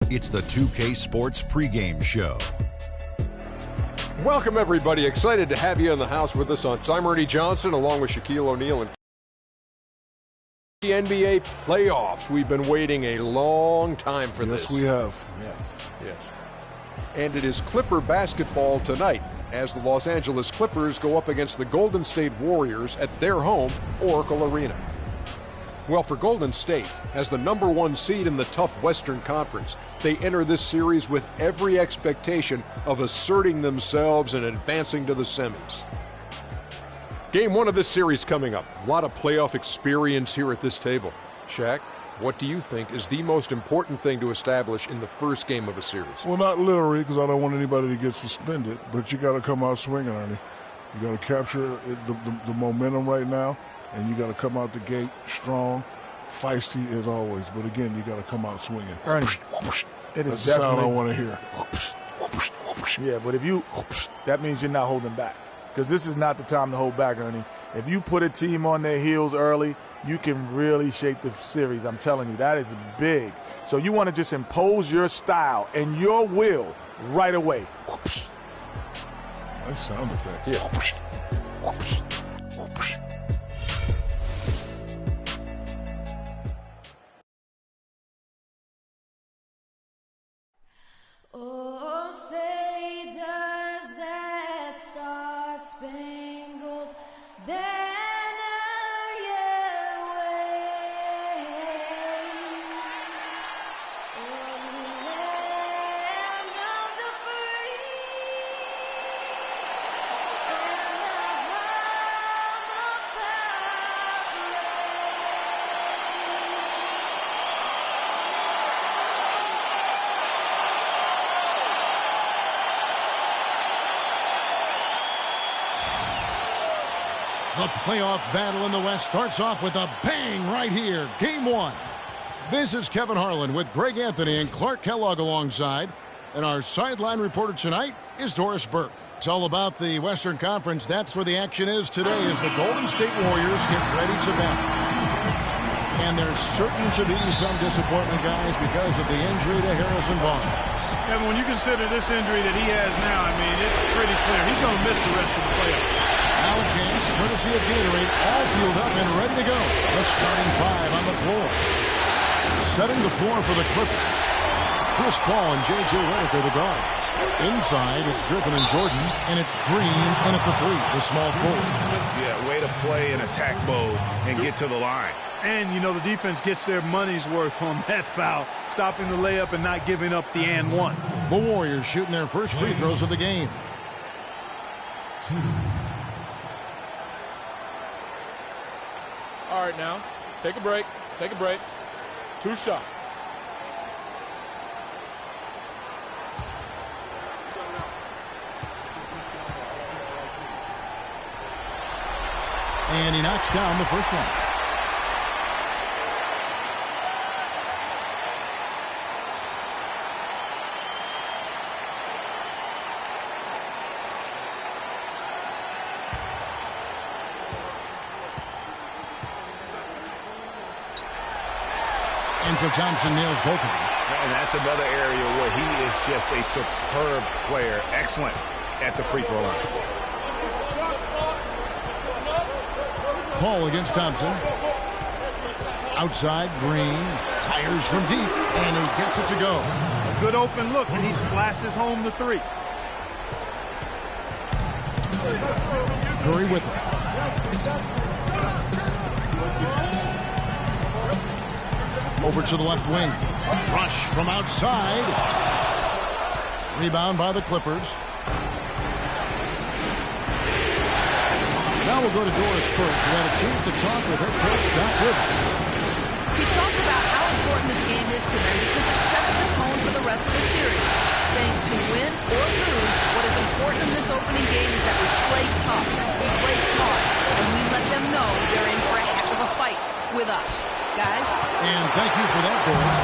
It's the 2K Sports pregame show. Welcome, everybody. Excited to have you in the house with us on. I'm Ernie Johnson, along with Shaquille O'Neal and the NBA playoffs. We've been waiting a long time for this. Yes, we have. Yes. And it is Clipper basketball tonight as the Los Angeles Clippers go up against the Golden State Warriors at their home, Oracle Arena. Well, for Golden State, as the number one seed in the tough Western Conference, they enter this series with every expectation of asserting themselves and advancing to the semis. Game one of this series coming up. A lot of playoff experience here at this table. Shaq, what do you think is the most important thing to establish in the first game of a series? Well, not literally, because I don't want anybody to get suspended, but you got to come out swinging, Ernie. You got to capture the momentum right now. And you got to come out the gate strong, feisty as always. But again, you got to come out swinging. Ernie, that's the sound I want to hear. Yeah, but if you, that means you're not holding back. Because this is not the time to hold back, Ernie. If you put a team on their heels early, you can really shape the series. I'm telling you, that is big. So you want to just impose your style and your will right away. Nice sound effects. Yeah. Oh, say does that star-spangled banner yet wave o'er the land of the free and the home of power? The playoff battle in the West starts off with a bang right here. Game one. This is Kevin Harlan with Greg Anthony and Clark Kellogg alongside. And our sideline reporter tonight is Doris Burke. It's all about the Western Conference. That's where the action is today as the Golden State Warriors get ready to battle. And there's certain to be some disappointment, guys, because of the injury to Harrison Barnes. Kevin, when you consider this injury that he has now, I mean, it's pretty clear. He's going to miss the rest of the playoffs. Now a chance, courtesy of Gatorade, all fueled up and ready to go. The starting five on the floor. Setting the floor for the Clippers. Chris Paul and J.J. Redick are the guards. Inside, it's Griffin and Jordan, and it's Green in at the three, the small forward. Yeah, way to play in attack mode and get to the line. And, you know, the defense gets their money's worth on that foul, stopping the layup and not giving up the and one. The Warriors shooting their first free throws of the game. All right, now, take a break. Take a break. 2 shots. And he knocks down the first one. And so Thompson nails both of them. And that's another area where he is just a superb player. Excellent at the free throw line. Paul against Thompson. Outside, Green fires from deep, and he gets it to go. A good open look, and he splashes home the three. Curry with it. Over to the left wing. Rush from outside. Rebound by the Clippers. Now we'll go to Doris Burke, who had a chance to talk with head coach Doc Rivers. He talked about how important this game is to them because it sets the tone for the rest of the series. Saying to win or lose, what is important in this opening game is that we play tough, we play smart, and we let them know they're in for a heck of a fight with us. Guys? And thank you for that, Doris.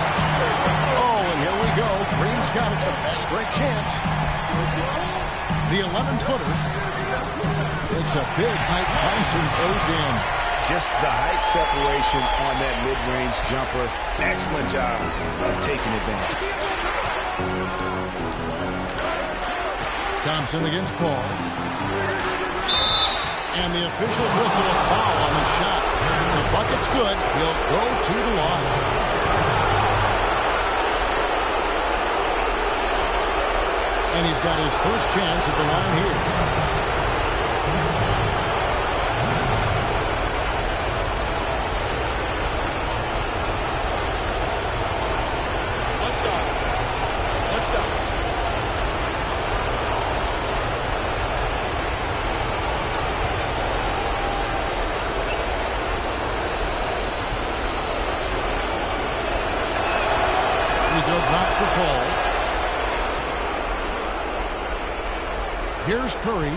Oh, and here we go. Green's got it, the fast break chance. The 11-footer. It's a big height pass and goes in. Just the height separation on that mid-range jumper. Excellent job of taking advantage. Thompson against Paul. And the officials whistle a foul on the shot. The bucket's good. He'll go to the line. And he's got his first chance at the line here. Here's Curry.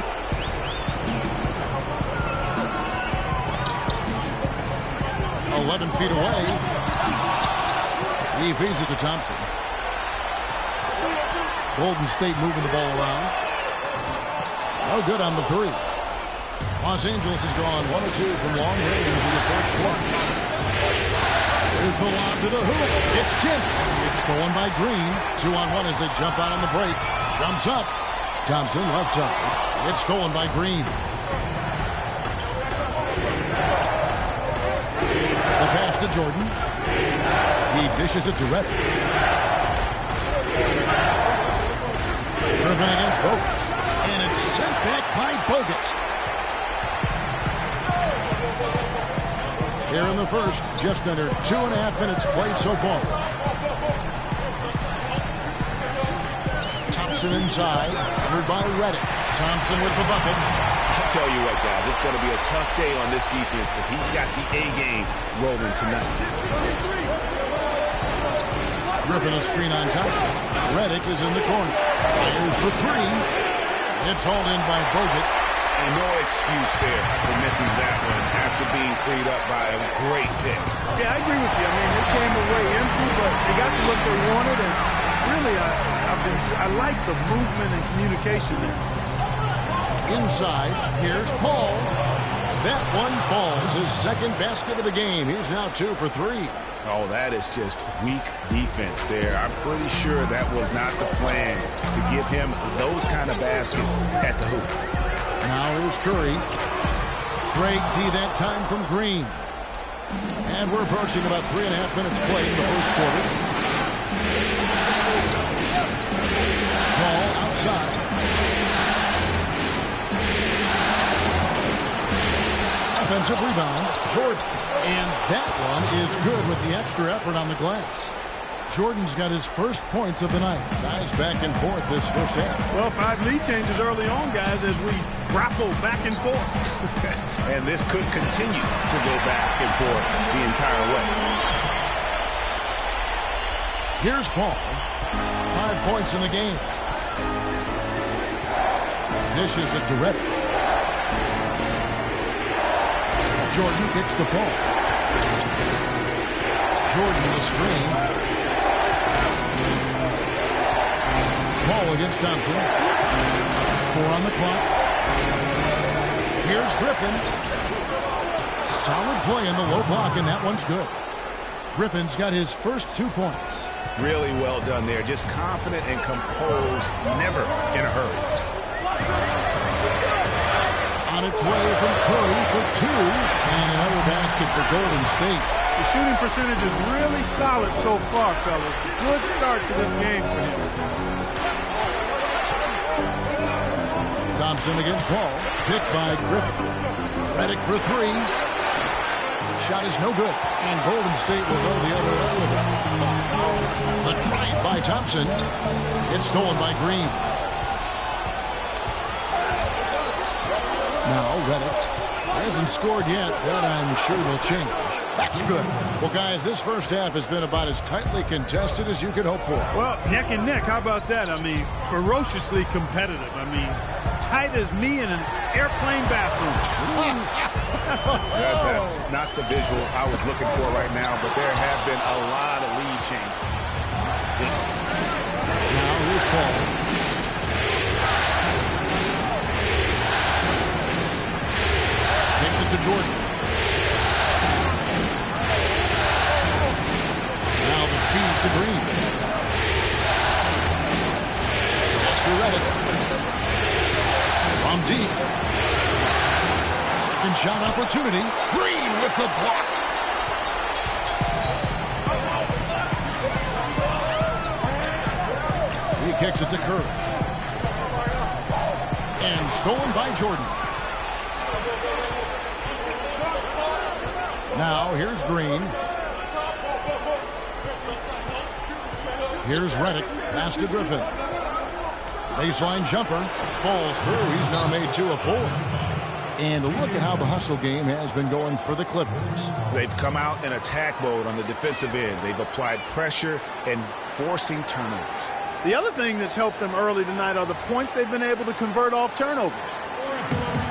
11 feet away. He feeds it to Thompson. Golden State moving the ball around. No good on the three. Los Angeles has gone 1 of 2 from long range in the first quarter. Here's the lob to the hoop. It's tipped. It's stolen by Green. 2-on-1 as they jump out on the break. Jumps up. Thompson left side. It's stolen by Green. The pass to Jordan. He dishes it to Redick. Griffin against Bogut. And it's sent back by Bogut. Here in the first, just under 2.5 minutes played so far. Thompson inside, covered by Redick. Thompson with the bucket. I'll tell you what, guys, it's going to be a tough day on this defense, but he's got the A game rolling tonight. Griffin a screen on Thompson. Redick is in the corner. Fires for three. It's hauled in by Bogut. And no excuse there for missing that one after being freed up by a great pick. Yeah, I agree with you. I mean, they came away empty, but they got to what they wanted. And really, I like the movement and communication there. Inside, here's Paul. That one falls. His second basket of the game. He's now 2 for 3. Oh, that is just weak defense there. I'm pretty sure that was not the plan to give him those kind of baskets at the hoop. Now here's Curry. Great D that time from Green. And we're approaching about 3.5 minutes played in the first quarter. Ball outside. Offensive rebound, Jordan. And that one is good with the extra effort on the glass. Jordan's got his first points of the night. Guys back and forth this first half. Well, 5 lead changes early on, guys, as we grapple back and forth. And this could continue to go back and forth the entire way. Here's Paul. 5 points in the game. Dishes it to Redick. Jordan kicks to Paul. Jordan the screen. Paul against Thompson. 4 on the clock. Here's Griffin. Solid play in the low block, and that one's good. Griffin's got his first 2 points. Really well done there. Just confident and composed, never in a hurry. On its way from Curry for 2, and another basket for Golden State. The shooting percentage is really solid so far, fellas. Good start to this game for him. Thompson against Paul. Picked by Griffin. Redick for 3. Shot is no good. And Golden State will go the other way with it. The drive by Thompson. It's stolen by Green. Now Redick hasn't scored yet. That I'm sure will change. That's good. Well, guys, this first half has been about as tightly contested as you could hope for. Well, neck and neck. How about that? I mean, ferociously competitive. I mean, tight as me in an airplane bathroom. That's not the visual I was looking for right now, but there have been a lot of lead changes. Now here's Paul. Takes it to Jordan. Now the feed to Green. shot opportunity. Green with the block. He kicks it to Curry. And stolen by Jordan. Now here's Green. Here's Redick. Pass to Griffin. Baseline jumper. Falls through. He's now made 2 of 4. And look at how the hustle game has been going for the Clippers. They've come out in attack mode on the defensive end. They've applied pressure and forcing turnovers. The other thing that's helped them early tonight are the points they've been able to convert off turnovers.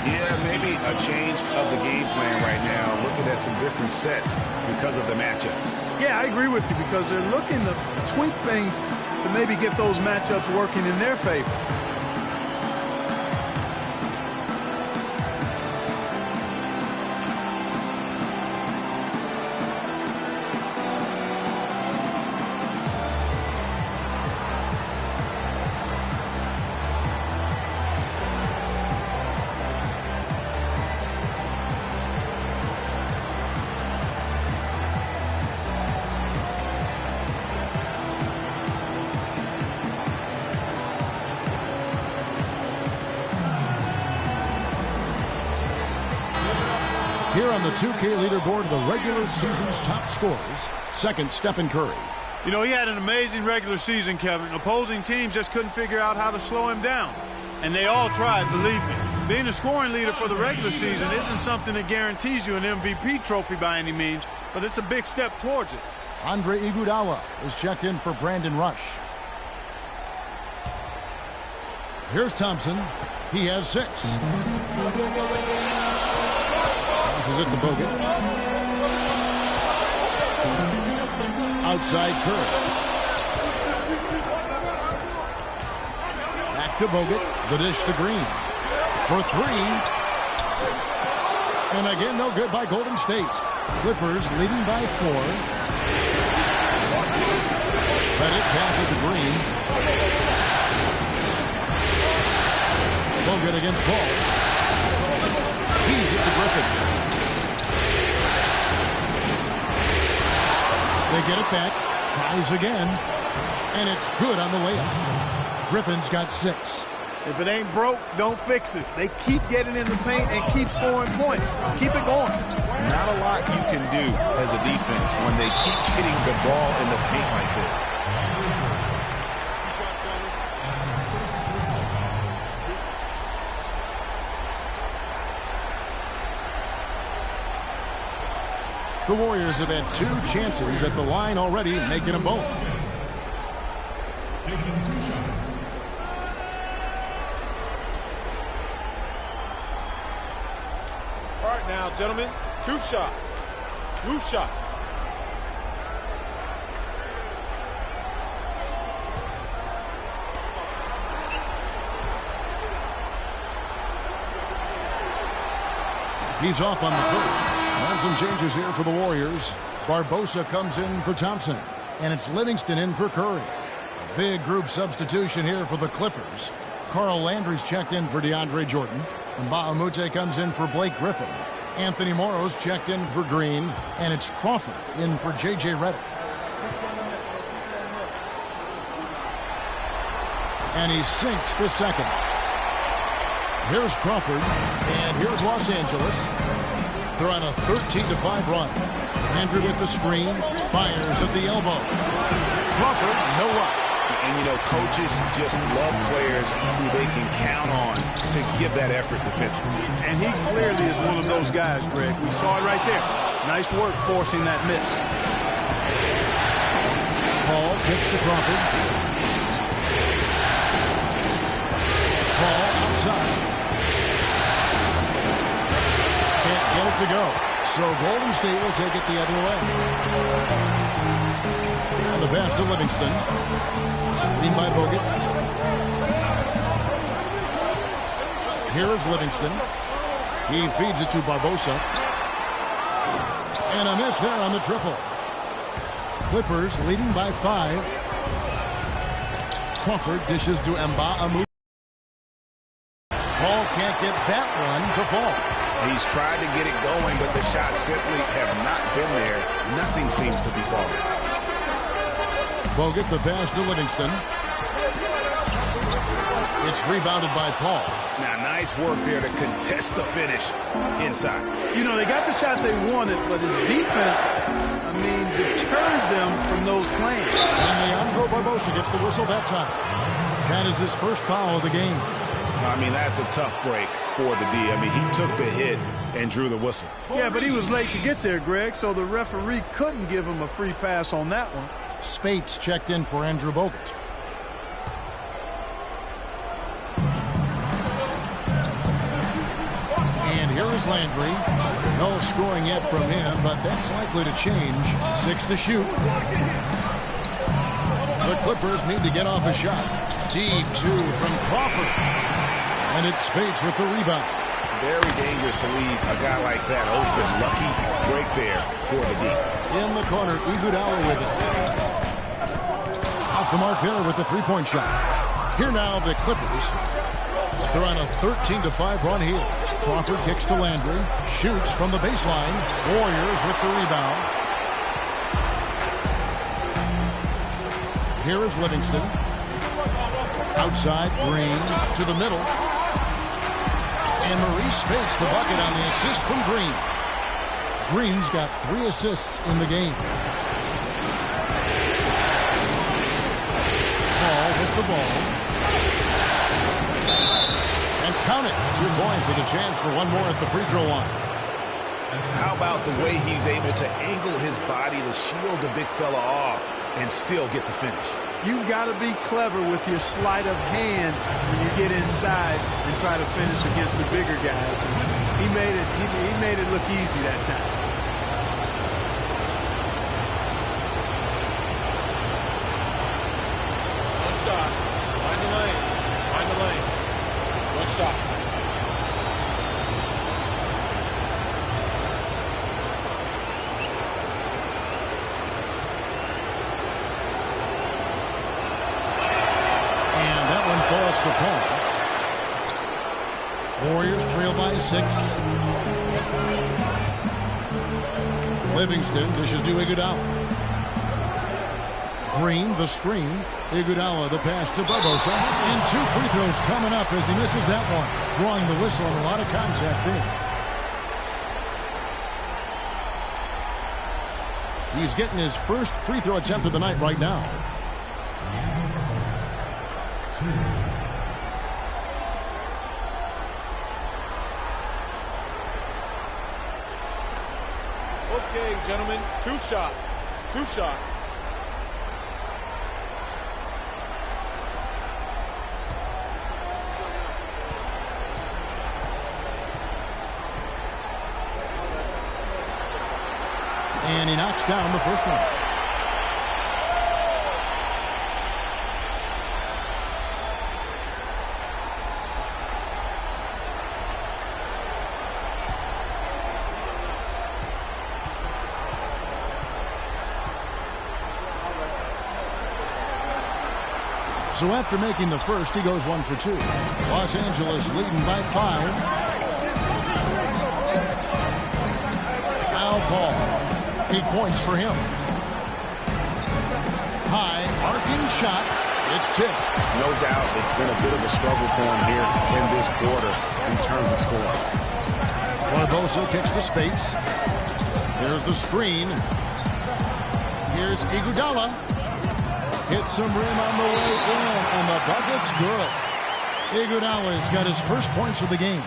Yeah, maybe a change of the game plan right now, looking at some different sets because of the matchups. Yeah, I agree with you because they're looking to tweak things to maybe get those matchups working in their favor. Here on the 2K leaderboard, the regular season's top scorers. Second, Stephen Curry. You know, he had an amazing regular season, Kevin. Opposing teams just couldn't figure out how to slow him down. And they all tried, believe me. Being a scoring leader for the regular season isn't something that guarantees you an MVP trophy by any means, but it's a big step towards it. Andre Iguodala is checked in for Brandon Rush. Here's Thompson. He has 6. Passes it to Bogut. Outside Curry. Back to Bogut. The dish to Green. For 3. And again, no good by Golden State. Clippers leading by 4. Redick passes to Green. Bogut against Paul. Feeds it to Griffin. They get it back. Tries again. And it's good on the layup. Griffin's got 6. If it ain't broke, don't fix it. They keep getting in the paint and keep scoring points. Keep it going. Not a lot you can do as a defense when they keep hitting the ball in the paint like this. The Warriors have had 2 chances at the line already, making them both. Taking 2 shots. All right now, gentlemen, 2 shots. 2 shots. He's off on the first. And some changes here for the Warriors. Barbosa comes in for Thompson. And it's Livingston in for Curry. A big group substitution here for the Clippers. Carl Landry's checked in for DeAndre Jordan. And Mbah-a-Moute comes in for Blake Griffin. Anthony Morrow's checked in for Green. And it's Crawford in for J.J. Redick. And he sinks the second. Here's Crawford. And here's Los Angeles. They're on a 13-5 run. Andrew with the screen. Fires at the elbow. Crawford, no luck. And, you know, coaches just love players who they can count on to give that effort defensively. And he clearly is one of those guys, Greg. We saw it right there. Nice work forcing that miss. Paul kicks to Crawford. Paul outside. Can't get it to go. So Golden State will take it the other way. And the pass to Livingston. Screen by Bogut. Here is Livingston. He feeds it to Barbosa. And a miss there on the triple. Clippers leading by 5. Crawford dishes to Mbah-a-Moute. Paul can't get that one to fall. He's tried to get it going, but the shots simply have not been there. Nothing seems to be falling. Bogut the pass to Livingston. It's rebounded by Paul. Now, nice work there to contest the finish inside. You know, they got the shot they wanted, but his defense, deterred them from those plans. And Leandro Barbosa gets the whistle that time. That is his first foul of the game. That's a tough break for the D. He took the hit and drew the whistle. Yeah, but he was late to get there, Greg, so the referee couldn't give him a free pass on that one. Spates checked in for Andrew Bogut. And here is Landry. No scoring yet from him, but that's likely to change. 6 to shoot. The Clippers need to get off a shot. Deep 2 from Crawford. And it's Spates with the rebound. Very dangerous to leave a guy like that open. Lucky break there for the D. In the corner, Iguodala with it. Off the mark there with the three-point shot. Here now the Clippers. They're on a 13-5 run here. Crawford kicks to Landry. Shoots from the baseline. Warriors with the rebound. Here is Livingston. Outside, Green to the middle. And Maurice Spates the bucket on the assist from Green. Green's got 3 assists in the game. Paul with the ball. And count it. 2 points with a chance for one more at the free throw line. How about the way he's able to angle his body to shield the big fella off and still get the finish? You've got to be clever with your sleight of hand when you get inside and try to finish against the bigger guys. And he made it look easy that time. One shot. Find the lane. Find the lane. One shot. Falls for Paul. Warriors trail by 6. Livingston dishes to Iguodala. Green the screen. Iguodala the pass to Barbosa. And 2 free throws coming up as he misses that one. Drawing the whistle and a lot of contact there. He's getting his first free throw attempt of the night right now. Okay, gentlemen, 2 shots. 2 shots. And he knocks down the first one. So after making the first, he goes 1 for 2. Los Angeles leading by 5. Al Paul. 8 points for him. High, arcing shot. It's tipped. No doubt it's been a bit of a struggle for him here in this quarter in terms of scoring. Barbosa kicks to Spates. Here's the screen. Here's Iguodala. Hits some rim on the way in, and the bucket's good. Iguodala's got his first points of the game.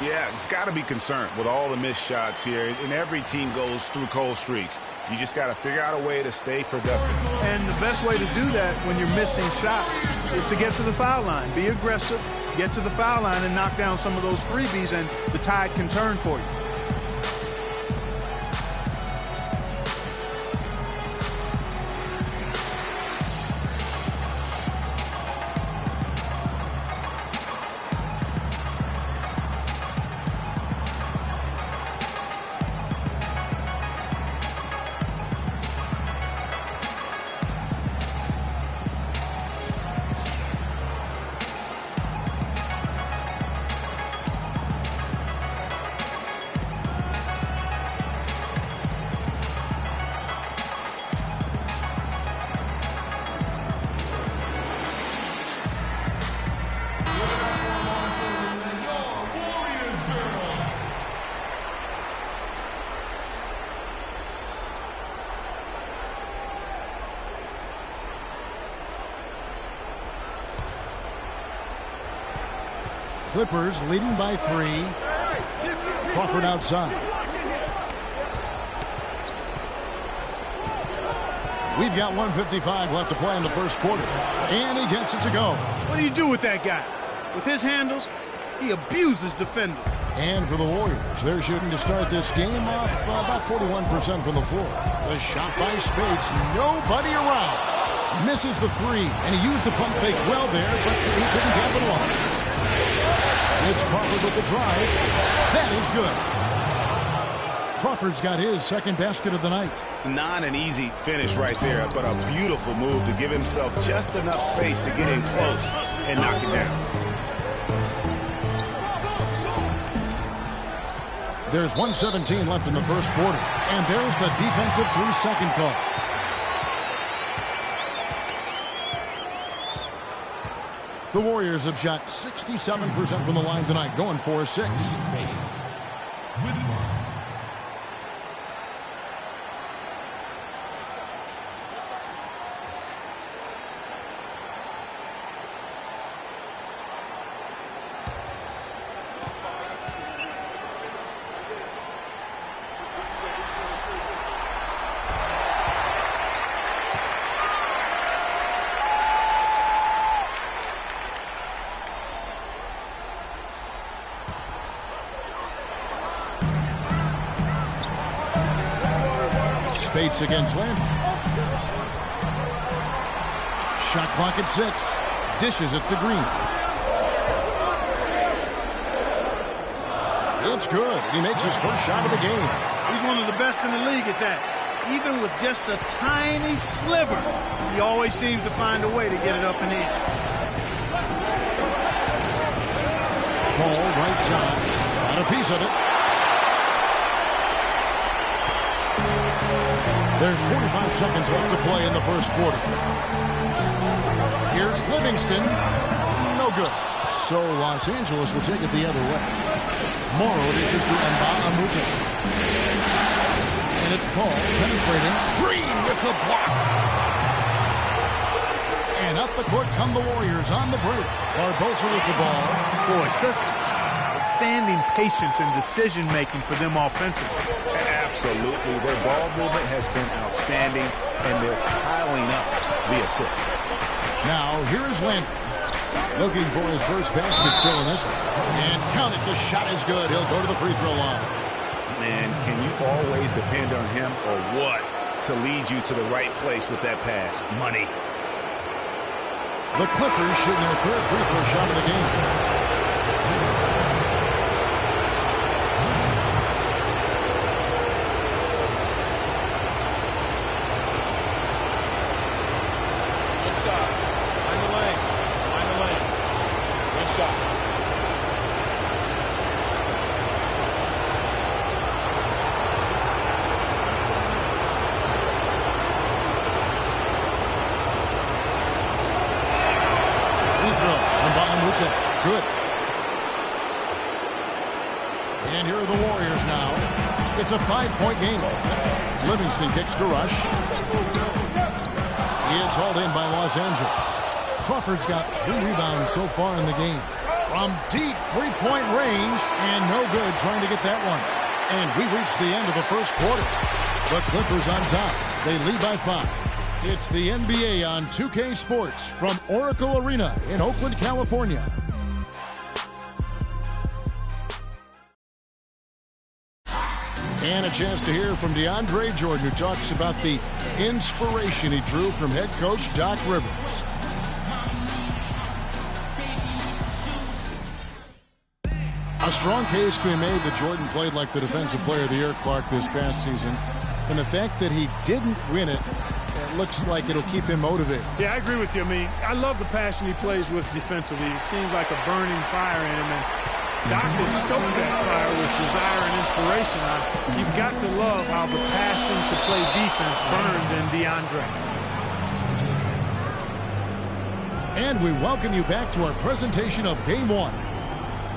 Yeah, it's got to be concerned with all the missed shots here. And every team goes through cold streaks. You just got to figure out a way to stay productive. And the best way to do that when you're missing shots is to get to the foul line. Be aggressive, get to the foul line, and knock down some of those freebies, and the tide can turn for you. Clippers leading by 3. Crawford outside. We've got 1:55 left to play in the first quarter. And he gets it to go. What do you do with that guy? With his handles, he abuses defenders. And for the Warriors, they're shooting to start this game off about 41% from the floor. The shot by Speights, nobody around. Misses the 3, and he used the pump fake well there, but he couldn't capitalize. It's Crawford with the drive. That is good. Crawford's got his second basket of the night. Not an easy finish right there, but a beautiful move to give himself just enough space to get in close and knock it down. There's 1:17 left in the first quarter, and there's the defensive 3-second call. The Warriors have shot 67% from the line tonight, going 4-6. Speights against Landry. Shot clock at 6. Dishes it to Green. It's good. He makes his first shot of the game. He's one of the best in the league at that. Even with just a tiny sliver, he always seems to find a way to get it up and in. Ball right side. Got a piece of it. There's 45 seconds left to play in the first quarter. Here's Livingston. No good. So Los Angeles will take it the other way. Morrow dishes to Mba Amute. And it's Paul penetrating. Green with the block. And up the court come the Warriors on the break. Barbosa with the ball. Boy, such outstanding patience and decision-making for them offensively. Absolutely. Their ball movement has been outstanding, and they're piling up the assists. Now, here is Landry. Looking for his first basket still in this one. And count it. The shot is good. He'll go to the free throw line. Man, can you always depend on him or what to lead you to the right place with that pass? Money. The Clippers shooting their third free throw shot of the game. Good. And here are the Warriors now. It's a 5-point game. Livingston kicks to Rush. It's hauled in by Los Angeles. Crawford's got 3 rebounds so far in the game. From deep 3-point range, and no good trying to get that one. And we reach the end of the first quarter. The Clippers on top. They lead by 5. It's the NBA on 2K Sports from Oracle Arena in Oakland, California. And a chance to hear from DeAndre Jordan, who talks about the inspiration he drew from head coach Doc Rivers. A strong case can be made that Jordan played like the Defensive Player of the Year, Clark, this past season. And the fact that he didn't win it, it looks like it'll keep him motivated. Yeah, I agree with you. I mean, I love the passion he plays with defensively. It seems like a burning fire in him. And Doc has stoked that fire with desire and inspiration. You've got to love how the passion to play defense burns in DeAndre. And we welcome you back to our presentation of Game 1.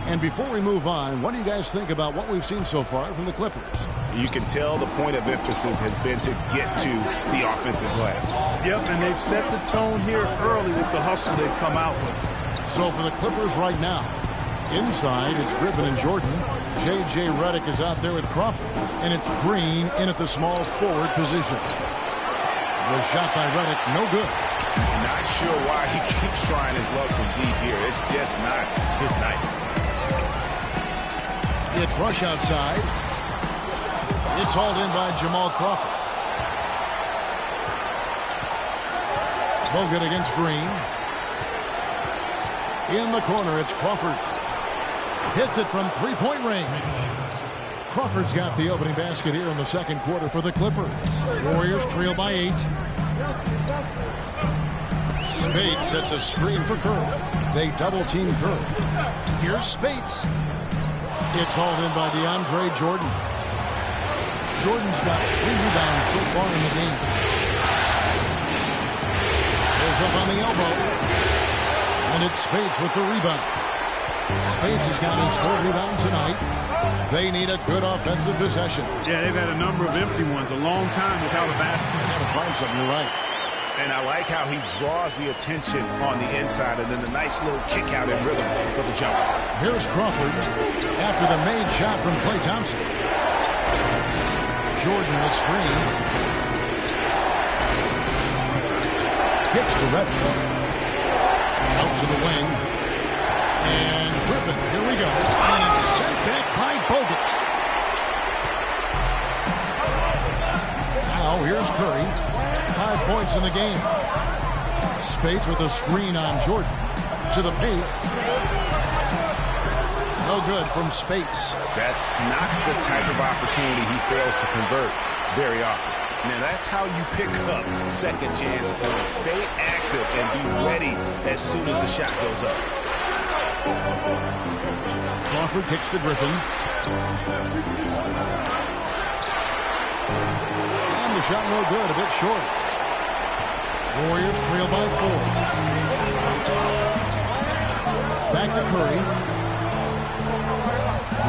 And before we move on, what do you guys think about what we've seen so far from the Clippers? You can tell the point of emphasis has been to get to the offensive glass. Yep, and they've set the tone here early with the hustle they've come out with. So for the Clippers right now, Inside, it's Griffin and Jordan. J.J. Redick is out there with Crawford. And it's Green in at the small forward position. The shot by Redick, no good. Not sure why he keeps trying his luck from deep here. It's just not his night. It's Rush outside. It's hauled in by Jamal Crawford. Bogut against Green. In the corner, it's Crawford. Hits it from three-point range. Crawford's got the opening basket here in the second quarter for the Clippers. Warriors trail by 8. Spade sets a screen for Kerr. They double-team Kerr. Here's Spades. It's hauled in by DeAndre Jordan. Jordan's got 3 rebounds so far in the game. Goes up on the elbow. And it's Spades with the rebound. Spades has got his 3rd rebound tonight. They need a good offensive possession. Yeah, they've had a number of empty ones, a long time without a basket. Got to find something, you're right. And I like how he draws the attention on the inside and then the nice little kick out in rhythm for the jumper. Here's Crawford after the made shot from Klay Thompson. Jordan will screen. Kicks to Redick. Out to the wing. And Griffin, here we go. And it's sent back by Bogut. Now here's Curry. 5 points in the game. Spades with a screen on Jordan. To the paint. No good from Spades. That's not the type of opportunity he fails to convert very often. Now that's how you pick up second chance points. Stay active and be ready as soon as the shot goes up. Crawford kicks to Griffin. And the shot no good, a bit short. Warriors trail by 4. Back to Curry.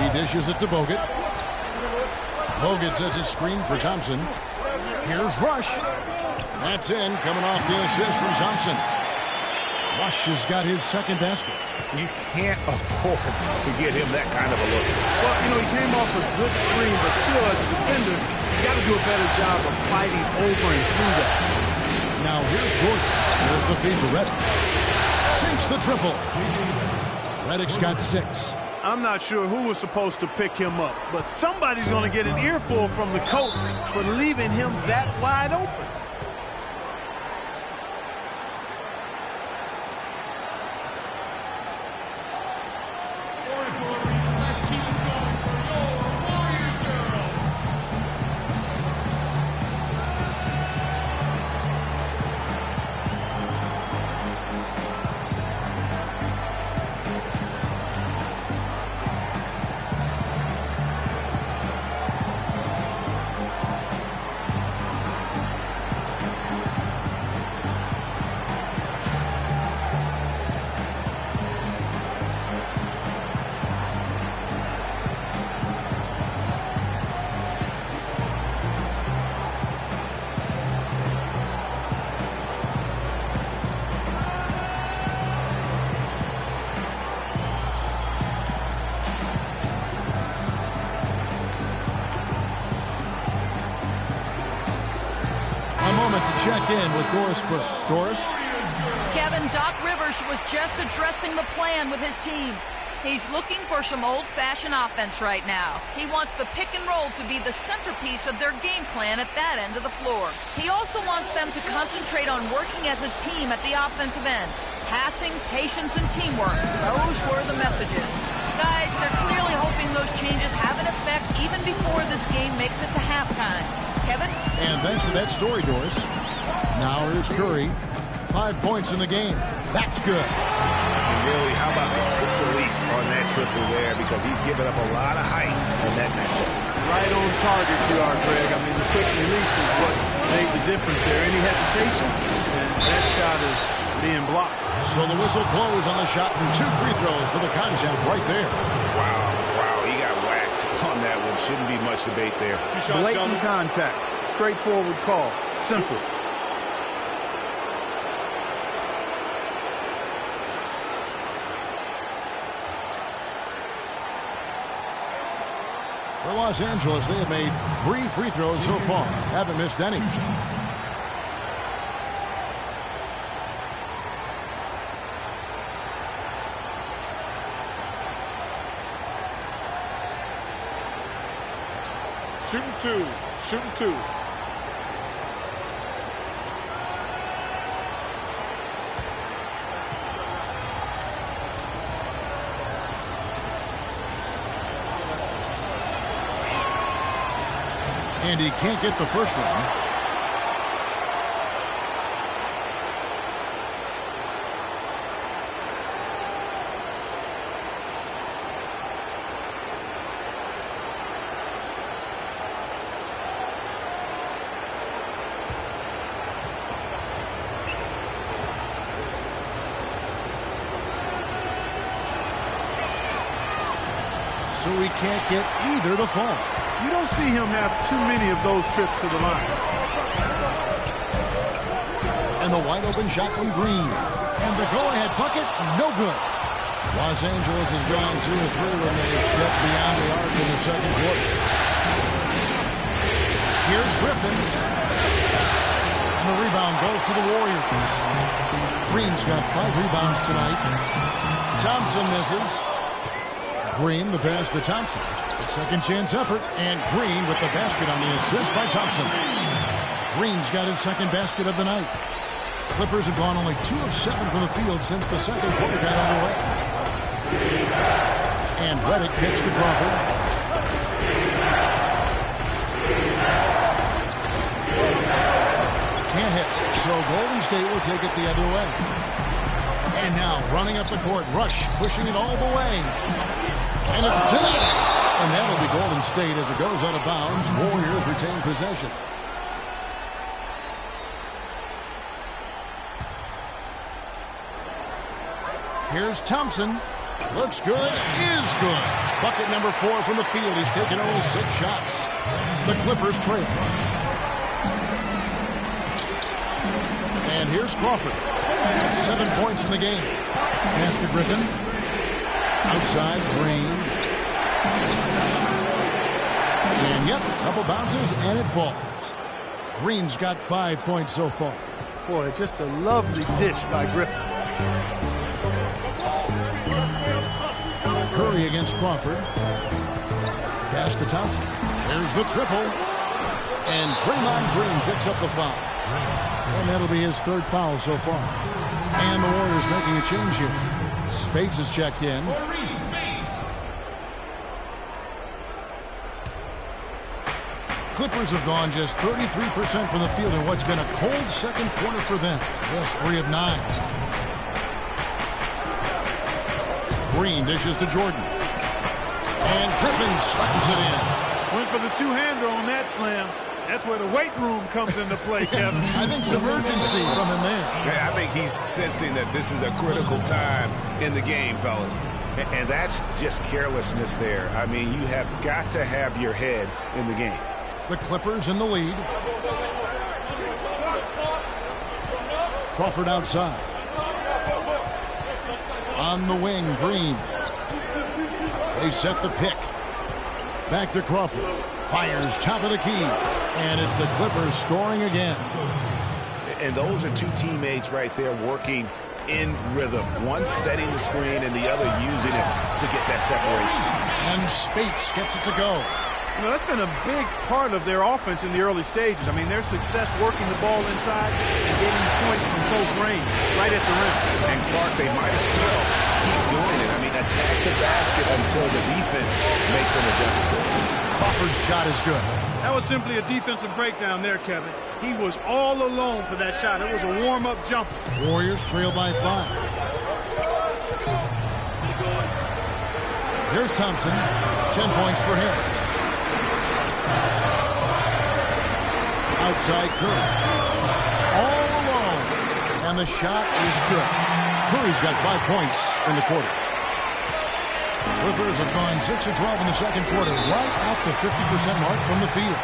He dishes it to Bogut. Bogut sets a screen for Thompson. Here's Rush. That's in, coming off the assist from Thompson. Rush has got his 2nd basket. You can't afford to get him that kind of a look. Well, you know, he came off a good screen, but still, as a defender, you got to do a better job of fighting over and through that. Now here's Jordan. Here's the feed to Redick. Sinks the triple. Redick's got 6. I'm not sure who was supposed to pick him up, but somebody's going to get an earful from the coach for leaving him that wide open. Check in with Doris Burke. Doris? Kevin, Doc Rivers was just addressing the plan with his team. He's looking for some old-fashioned offense right now. He wants the pick and roll to be the centerpiece of their game plan at that end of the floor. He also wants them to concentrate on working as a team at the offensive end. Passing, patience, and teamwork. Those were the messages. Guys, they're clearly hoping those changes have an effect even before this game makes it to halftime. Kevin? And thanks for that story, Doris. Now here's Curry. 5 points in the game. That's good. And really, how about the quick release on that triple there? Because he's given up a lot of height in that matchup. Right on target you are, Greg. I mean, the quick release is what made the difference there. Any hesitation, and that shot is being blocked. So the whistle blows on the shot and 2 free throws for the contact right there. Wow, he got whacked on that one. Shouldn't be much debate there. Blatant contact. Straightforward call. Simple. For Los Angeles, they have made 3 free throws so far. Haven't missed any. Shooting 2. Shooting 2. And he can't get the first one. So he can't get either to fall. You don't see him have too many of those trips to the line. And the wide open shot from Green. And the go-ahead bucket, no good. Los Angeles has drawn 2 or 3 when they've stepped beyond the arc in the second quarter. Here's Griffin. And the rebound goes to the Warriors. Green's got 5 rebounds tonight. Thompson misses. Green, the pass to Thompson. A second chance effort, and Green with the basket on the assist by Thompson. Green's got his second basket of the night. Clippers have gone only 2 of 7 from the field since the second quarter got underway. And Redick kicks to Crawford. Can't hit, so Golden State will take it the other way. And now running up the court, Rush pushing it all the way. And it's denied. And that'll be Golden State as it goes out of bounds. Warriors retain possession. Here's Thompson. Looks good, is good. Bucket number 4 from the field. He's taken only 6 shots. The Clippers trail. And here's Crawford. 7 points in the game. Pass to Griffin. Outside, Green. And yep, a couple bounces, and it falls. Green's got 5 points so far. Boy, just a lovely dish by Griffin. Curry against Crawford. Pass to Thompson. There's the triple. And Draymond Green picks up the foul. And that'll be his 3rd foul so far. And the Warriors making a change here. Speights is checked in. Clippers have gone just 33% from the field in what's been a cold second quarter for them. Just 3 of 9. Green dishes to Jordan. And Griffin slams it in. Went for the two-hander on that slam. That's where the weight room comes into play, Kevin. I think some urgency from him there. Yeah, I think he's sensing that this is a critical time in the game, fellas. And that's just carelessness there. I mean, you have got to have your head in the game. The Clippers in the lead. Crawford outside. On the wing, Green. They set the pick. Back to Crawford. Fires top of the key. And it's the Clippers scoring again. And those are 2 teammates right there working in rhythm. One setting the screen and the other using it to get that separation. And Speights gets it to go. You know, that's been a big part of their offense in the early stages. I mean, their success working the ball inside and getting points from close range right at the rim. And Clark, they might as well keep doing it. I mean, attack the basket until the defense makes an adjustment. Crawford's shot is good. That was simply a defensive breakdown there, Kevin. He was all alone for that shot. It was a warm-up jumper. Warriors trail by 5. Here's Thompson. 10 points for him. Outside Curry. All alone. And the shot is good. Curry's got 5 points in the quarter. Clippers have gone 6 of 12 in the second quarter, right at the 50% mark from the field.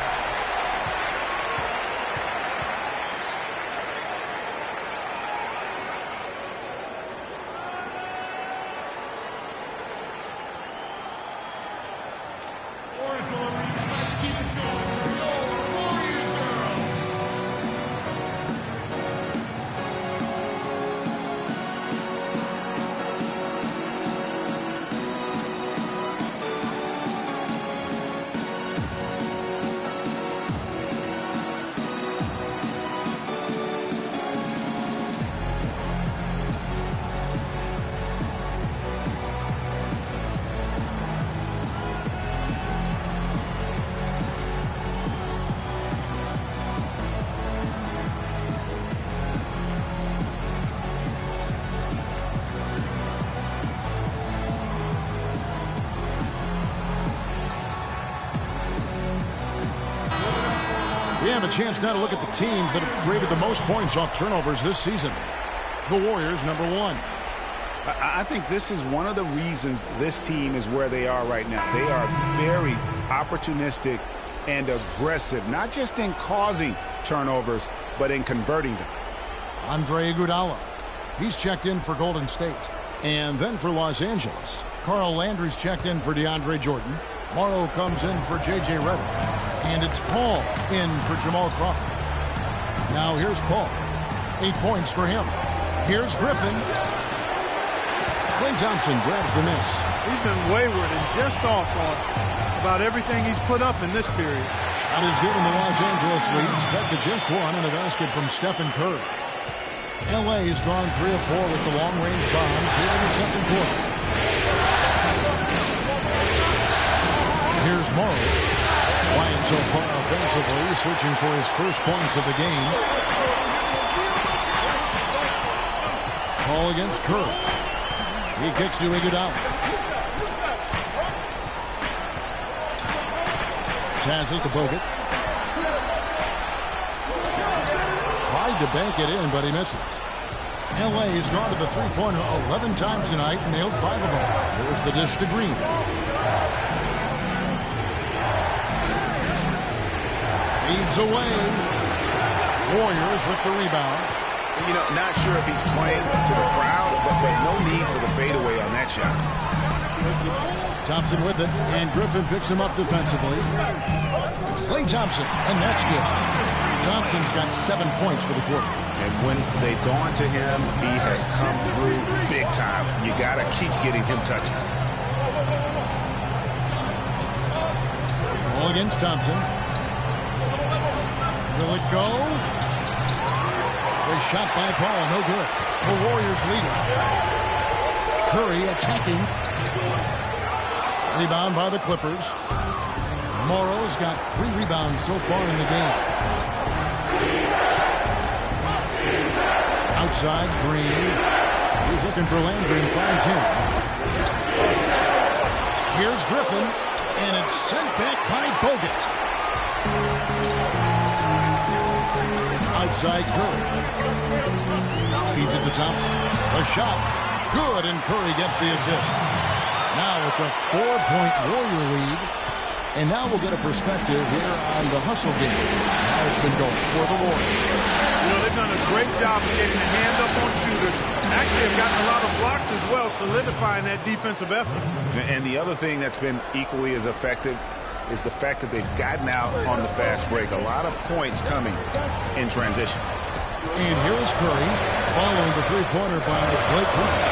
have a chance now to look at the teams that have created the most points off turnovers this season. The Warriors, number 1. I think this is one of the reasons this team is where they are right now. They are very opportunistic and aggressive, not just in causing turnovers, but in converting them. Andre Iguodala. He's checked in for Golden State. And then for Los Angeles, Carl Landry's checked in for DeAndre Jordan. Morrow comes in for J.J. Redick. And it's Paul in for Jamal Crawford. Now here's Paul. 8 points for him. Here's Griffin. Klay Thompson grabs the miss. He's been wayward and just off on about everything he's put up in this period. Shot is given the Los Angeles leads, cut to just 1 and a basket from Stephen Curry. L.A. has gone 3 of 4 with the long-range bombs here in the second quarter. Here's Morrow. Quiet so far offensively, searching for his first points of the game. Ball against Curry. He kicks to Iguodala. Passes to Bogut. Tried to bank it in, but he misses. L.A. has gone to the three-pointer 11 times tonight and nailed 5 of them. There's the dish to Green. Feeds away. Warriors with the rebound. You know, not sure if he's playing to the crowd, but no need for the fadeaway on that shot. Thompson with it, and Griffin picks him up defensively. Klay Thompson, and that's good. Thompson's got 7 points for the quarter. And when they've gone to him, he has come through big time. You got to keep getting him touches. Ball against Thompson. Will it go? The shot by Paul, no good. The Warriors leading. Curry attacking. Rebound by the Clippers. Morrow's got 3 rebounds so far in the game. Outside, Green. He's looking for Landry and finds him. Here's Griffin, and it's sent back by Bogut. Outside Curry. Feeds it to Thompson. A shot. Good, and Curry gets the assist. Now it's a 4-point Warrior lead. And now we'll get a perspective here on the hustle game. How it's been going for the Warriors. You know, they've done a great job of getting the hand up on shooters. Actually, have gotten a lot of blocks as well, solidifying that defensive effort. And the other thing that's been equally as effective is the fact that they've gotten out on the fast break. A lot of points coming in transition. And here is Curry following the three-pointer by Blake Griffin.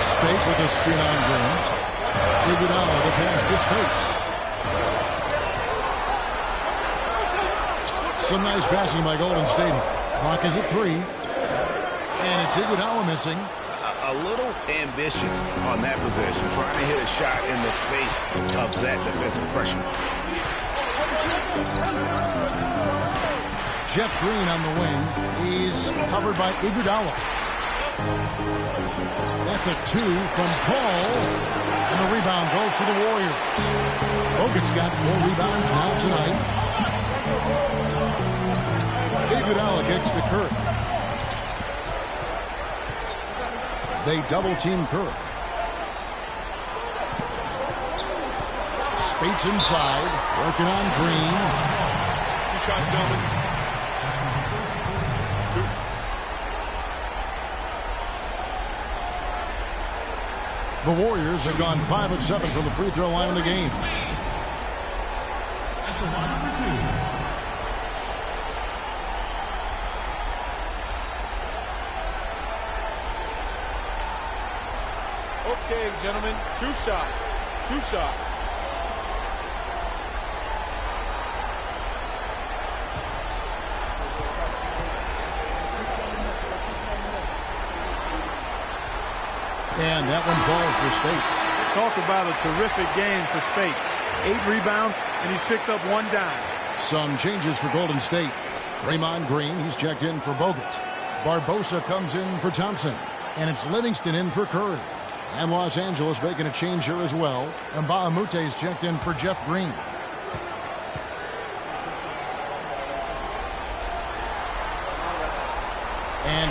Spates with a screen on Green. Iguodala the pass to Spates. Some nice passing by Golden State. Clock is at 3. And it's Iguodala missing. A little ambitious on that possession, trying to hit a shot in the face of that defensive pressure. Jeff Green on the wing. He's covered by Iguodala. That's a 2 from Paul. And the rebound goes to the Warriors. Bogut's got 4 rebounds now tonight. Iguodala kicks to Curry. They double-team Curry. Spates inside, working on Green. 2 shots, gentlemen. The Warriors have gone 5 of 7 from the free throw line in the game. At the line for 2. Okay, gentlemen, 2 shots. 2 shots. And that one falls for Spates. Talk about a terrific game for Spates. 8 rebounds, and he's picked up 1 dime. Some changes for Golden State. Draymond Green, he's checked in for Bogut. Barbosa comes in for Thompson. And it's Livingston in for Curry. And Los Angeles making a change here as well. And Mbah a Moute's checked in for Jeff Green.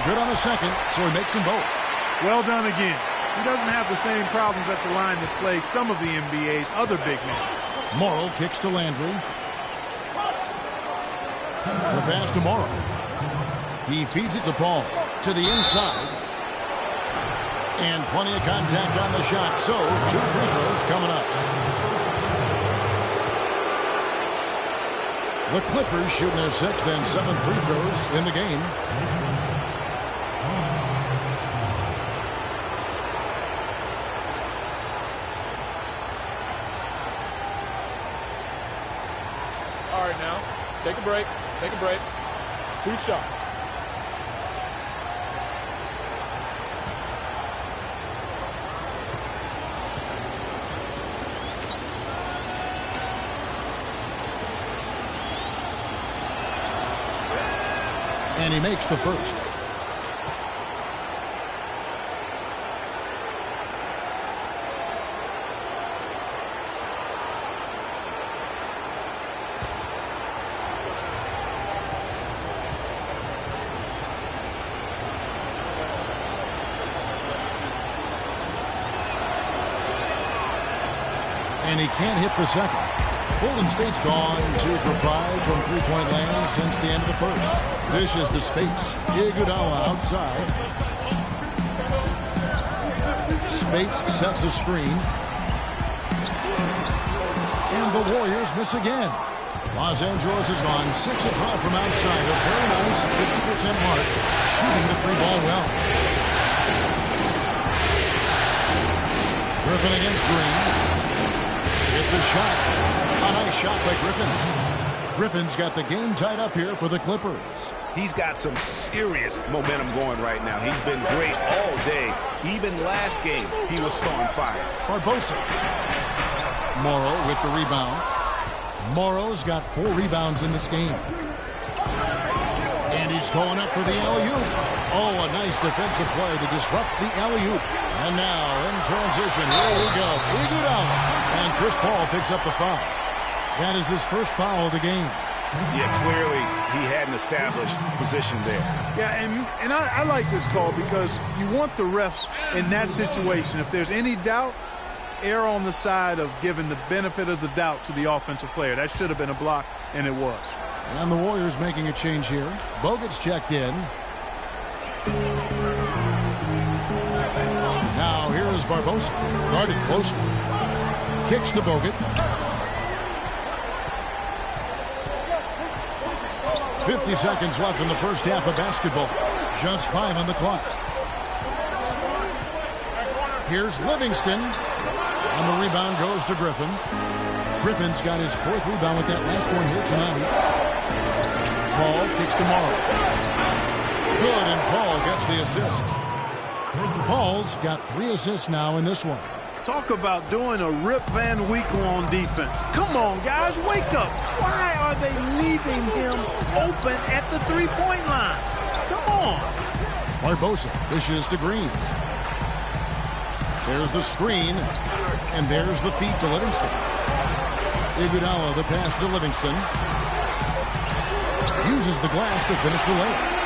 good on the second, so he makes them both. Well done again. He doesn't have the same problems at the line that plague some of the NBA's other big men. Morrow kicks to Landry. The pass to Morrow. He feeds it to Paul. To the inside. And plenty of contact on the shot. So, 2 free throws coming up. The Clippers shooting their 6th and 7th free throws in the game. All right, now, take a break. Take a break. 2 shots. And he makes the first. And he can't hit the second. Golden State's gone 2 for 5 from three-point land since the end of the first. Dishes to Spates. Iguodala outside. Spates sets a screen. And the Warriors miss again. Los Angeles is on 6 of 12 from outside. A very nice 50% mark. Shooting the 3-ball well. Griffin against Green. Hit the shot. A nice shot by Griffin. Griffin's got the game tied up here for the Clippers. He's got some serious momentum going right now. He's been great all day. Even last game, he was starting fire. Barbosa. Morrow with the rebound. Morrow's got 4 rebounds in this game. And he's going up for the alley-oop. Oh, a nice defensive play to disrupt the alley-oop. And now, in transition, here we go. Iguodala. And Chris Paul picks up the foul. That is his first foul of the game. Yeah, clearly he had an established position there. Yeah, and I like this call because you want the refs in that situation. If there's any doubt, err on the side of giving the benefit of the doubt to the offensive player. That should have been a block, and it was. And the Warriors making a change here. Bogut's checked in. Now here is Barbosa. Guarded closely. Kicks to Bogut. 50 seconds left in the first half of basketball. Just 5 on the clock. Here's Livingston. And the rebound goes to Griffin. Griffin's got his 4th rebound with that last one here tonight. Paul kicks to Morrow. Good, and Paul gets the assist. Paul's got 3 assists now in this one. Talk about doing a Rip Van Winkle on defense. Come on, guys, wake up. Why are they leaving him open at the three-point line? Come on. Barbosa dishes to Green. There's the screen, and there's the feed to Livingston. Iguodala, the pass to Livingston. Uses the glass to finish the layup.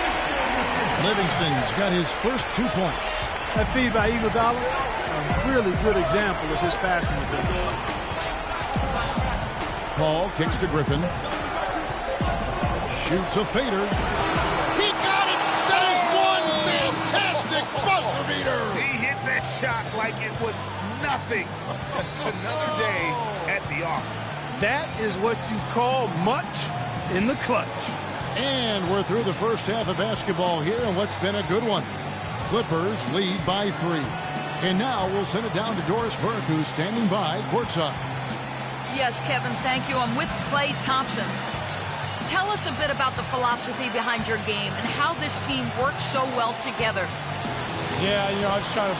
Livingston's got his first 2 points. That feed by Iguodala, a really good example of his passing ability. Paul kicks to Griffin. Shoots a fader. He got it! That is one fantastic buzzer beater! He hit that shot like it was nothing. Just another day at the office. That is what you call much in the clutch. And we're through the first half of basketball here, and what's been a good one. Clippers lead by 3. And now we'll send it down to Doris Burke, who's standing by courtside. Yes, Kevin, thank you. I'm with Klay Thompson. Tell us a bit about the philosophy behind your game and how this team works so well together. Yeah, I just try to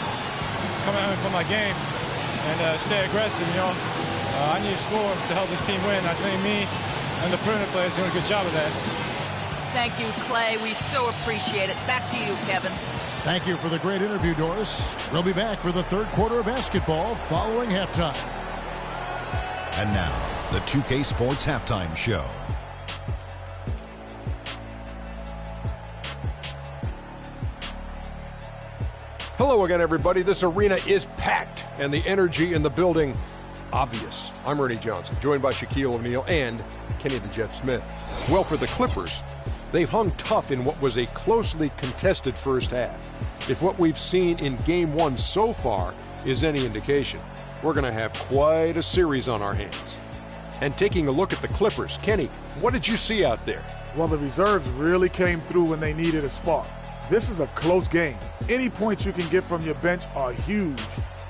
come out and play my game and stay aggressive, I need to score to help this team win. I think me and the perimeter players doing a good job of that. Thank you, Klay. We so appreciate it. Back to you, Kevin. Thank you for the great interview, Doris. We'll be back for the third quarter of basketball following halftime. And now, the 2K Sports Halftime Show. Hello again, everybody. This arena is packed, and the energy in the building obvious. I'm Ernie Johnson, joined by Shaquille O'Neal and Kenny the Jet Smith. Well, for the Clippers, they've hung tough in what was a closely contested first half. If what we've seen in Game 1 so far is any indication, we're going to have quite a series on our hands. And taking a look at the Clippers, Kenny, what did you see out there? Well, the reserves really came through when they needed a spark. This is a close game. Any points you can get from your bench are huge.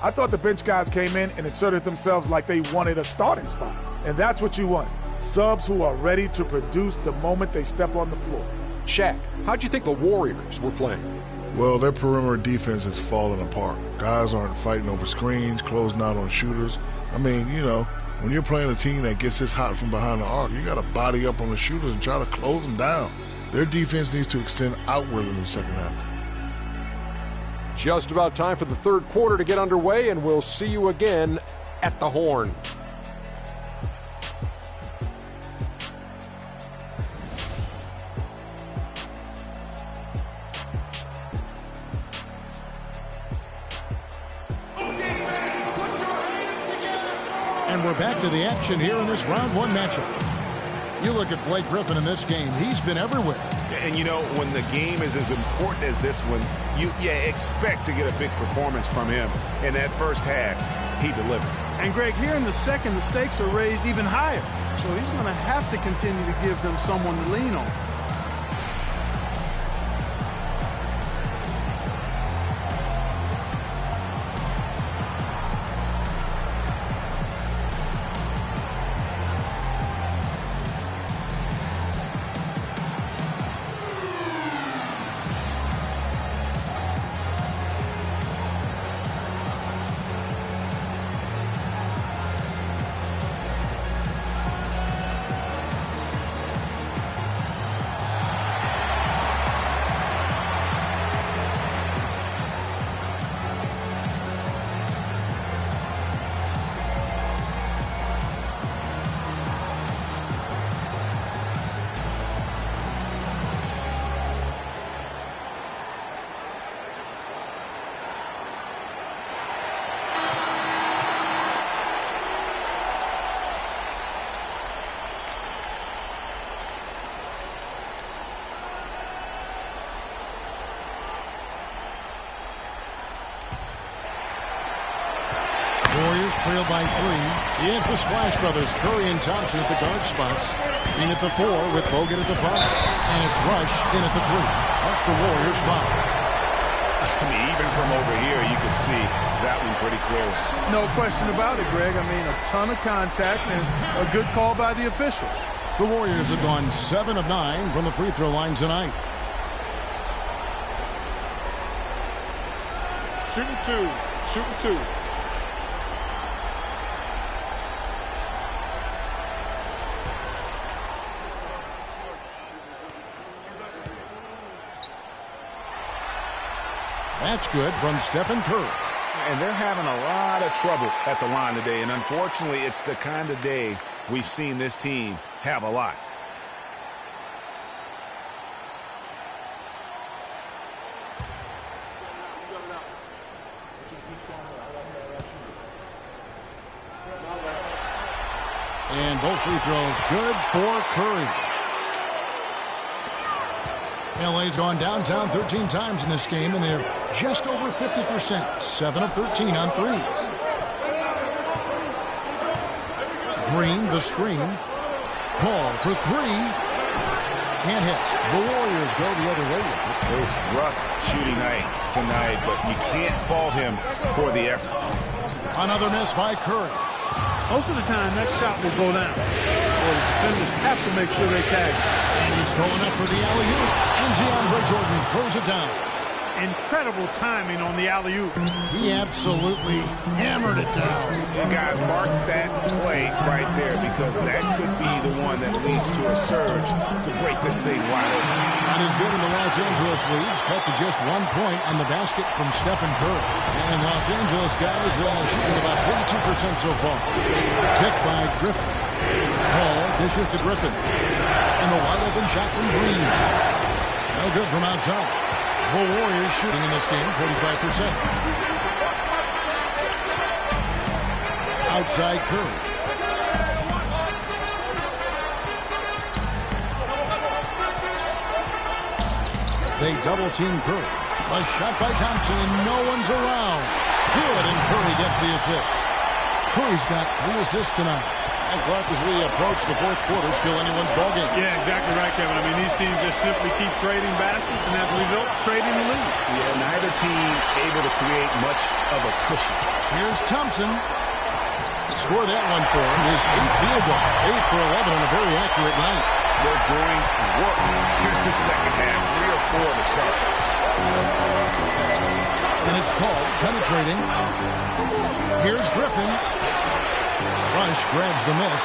I thought the bench guys came in and inserted themselves like they wanted a starting spot. And that's what you want. Subs who are ready to produce the moment they step on the floor. Shaq, how'd you think the Warriors were playing? Well, their perimeter defense has fallen apart. Guys aren't fighting over screens, closing out on shooters. I mean, you know, when you're playing a team that gets this hot from behind the arc, you got to body up on the shooters and try to close them down. Their defense needs to extend outward in the second half. Just about time for the third quarter to get underway, and we'll see you again at the Horn. And we're back to the action here in this round one matchup. You look at Blake Griffin in this game, he's been everywhere. And you know, when the game is as important as this one, you expect to get a big performance from him. In that first half, he delivered. And Greg, here in the second, the stakes are raised even higher. So he's going to have to continue to give them someone to lean on. Warriors trail by 3. It's the Splash Brothers, Curry and Thompson at the guard spots. Green at the 4 with Bogut at the 5. And it's Rush in at the 3. That's the Warriors' foul. I mean, even from over here, you can see that one pretty clearly. No question about it, Greg. I mean, a ton of contact and a good call by the official. The Warriors have gone 7 of 9 from the free throw line tonight. Shooting two. Shooting two. That's good from Stephen Curry. And they're having a lot of trouble at the line today. And unfortunately, it's the kind of day we've seen this team have a lot. And both free throws good for Curry. LA's gone downtown 13 times in this game, and they're just over 50%. 7 of 13 on threes. Green, the screen. Paul for 3. Can't hit. The Warriors go the other way with it. It was rough shooting night tonight, but you can't fault him for the effort. Another miss by Curry. Most of the time, that shot will go down. Or the defenders have to make sure they tag him. And he's going up for the alley-oop. And DeAndre Jordan throws it down. Incredible timing on the alley-oop. He absolutely hammered it down. And guys, mark that play right there, because that could be the one that leads to a surge to break this thing wide open. Not as good in the Los Angeles leads, cut to just 1 point on the basket from Stephen Curry. And Los Angeles guys shooting about 42% so far. Picked by Griffin. Paul dishes to Griffin. And the wide open shot from Green. No good from outside. The Warriors shooting in this game 45%. Outside Curry. They double team Curry. A shot by Thompson and no one's around. Good, and Curry gets the assist. Curry's got 3 assists tonight. And Clark, as we approach the fourth quarter, still anyone's ballgame. Yeah, exactly right, Kevin. I mean, these teams just simply keep trading baskets, and as a result, trading the lead. Yeah, neither team able to create much of a cushion. Here's Thompson. Score that one for him. His 8th field goal. 8 for 11 on a very accurate night. They're doing work here in the second half. 3 or 4 to start. And it's Paul penetrating. Here's Griffin. Rush grabs the miss.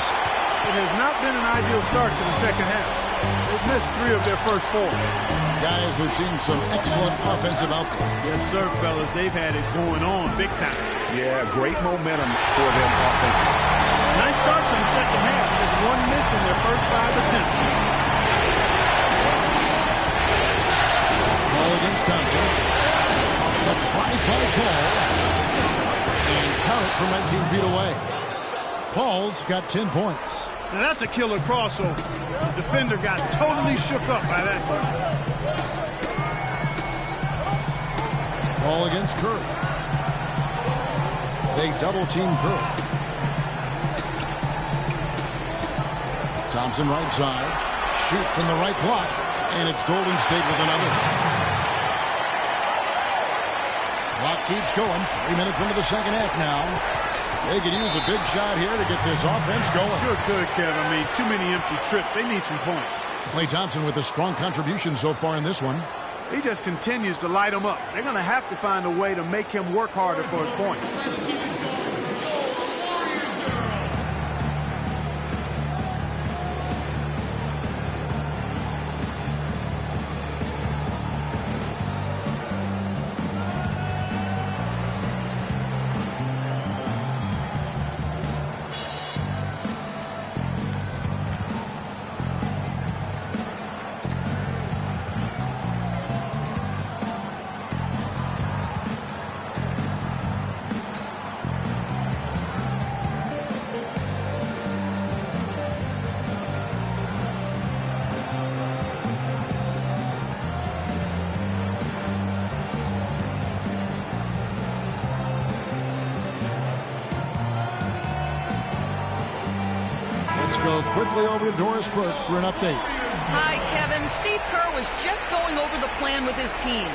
It has not been an ideal start to the second half. They've missed 3 of their first 4. Guys, we've seen some excellent offensive output. Yes, sir, fellas. They've had it going on big time. Yeah, great momentum for them offensively. Nice start to the second half. Just 1 miss in their first 5 attempts. Ball against Thompson. A try by Paul. And count it from 19 feet away. Paul's got 10 points. Now that's a killer crossover. The defender got totally shook up by that one. Ball against Curry. They double team Curry. Thompson right side. Shoots from the right block. And it's Golden State with another. Clock keeps going. 3 minutes into the second half now. They could use a big shot here to get this offense going. Sure could, Kevin. I mean, too many empty trips. They need some points. Klay Thompson with a strong contribution so far in this one. He just continues to light them up. They're going to have to find a way to make him work harder for his points. Go quickly over to Doris Burke for an update. Hi, Kevin. Steve Kerr was just going over the plan with his team.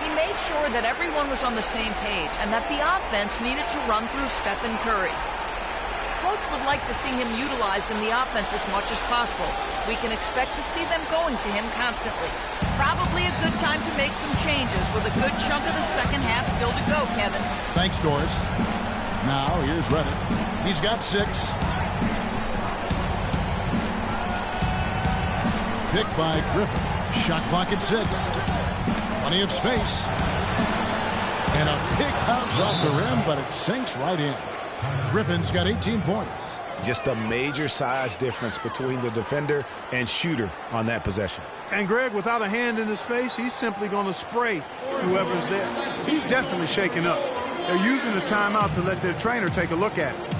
He made sure that everyone was on the same page and that the offense needed to run through Stephen Curry. Coach would like to see him utilized in the offense as much as possible. We can expect to see them going to him constantly. Probably a good time to make some changes with a good chunk of the second half still to go, Kevin. Thanks, Doris. Now, here's Reddick. He's got 6. Picked by Griffin. Shot clock at 6. Plenty of space. And a pick bounce off the rim, but it sinks right in. Griffin's got 18 points. Just a major size difference between the defender and shooter on that possession. And Greg, without a hand in his face, he's simply going to spray whoever's there. He's definitely shaken up. They're using the timeout to let their trainer take a look at it.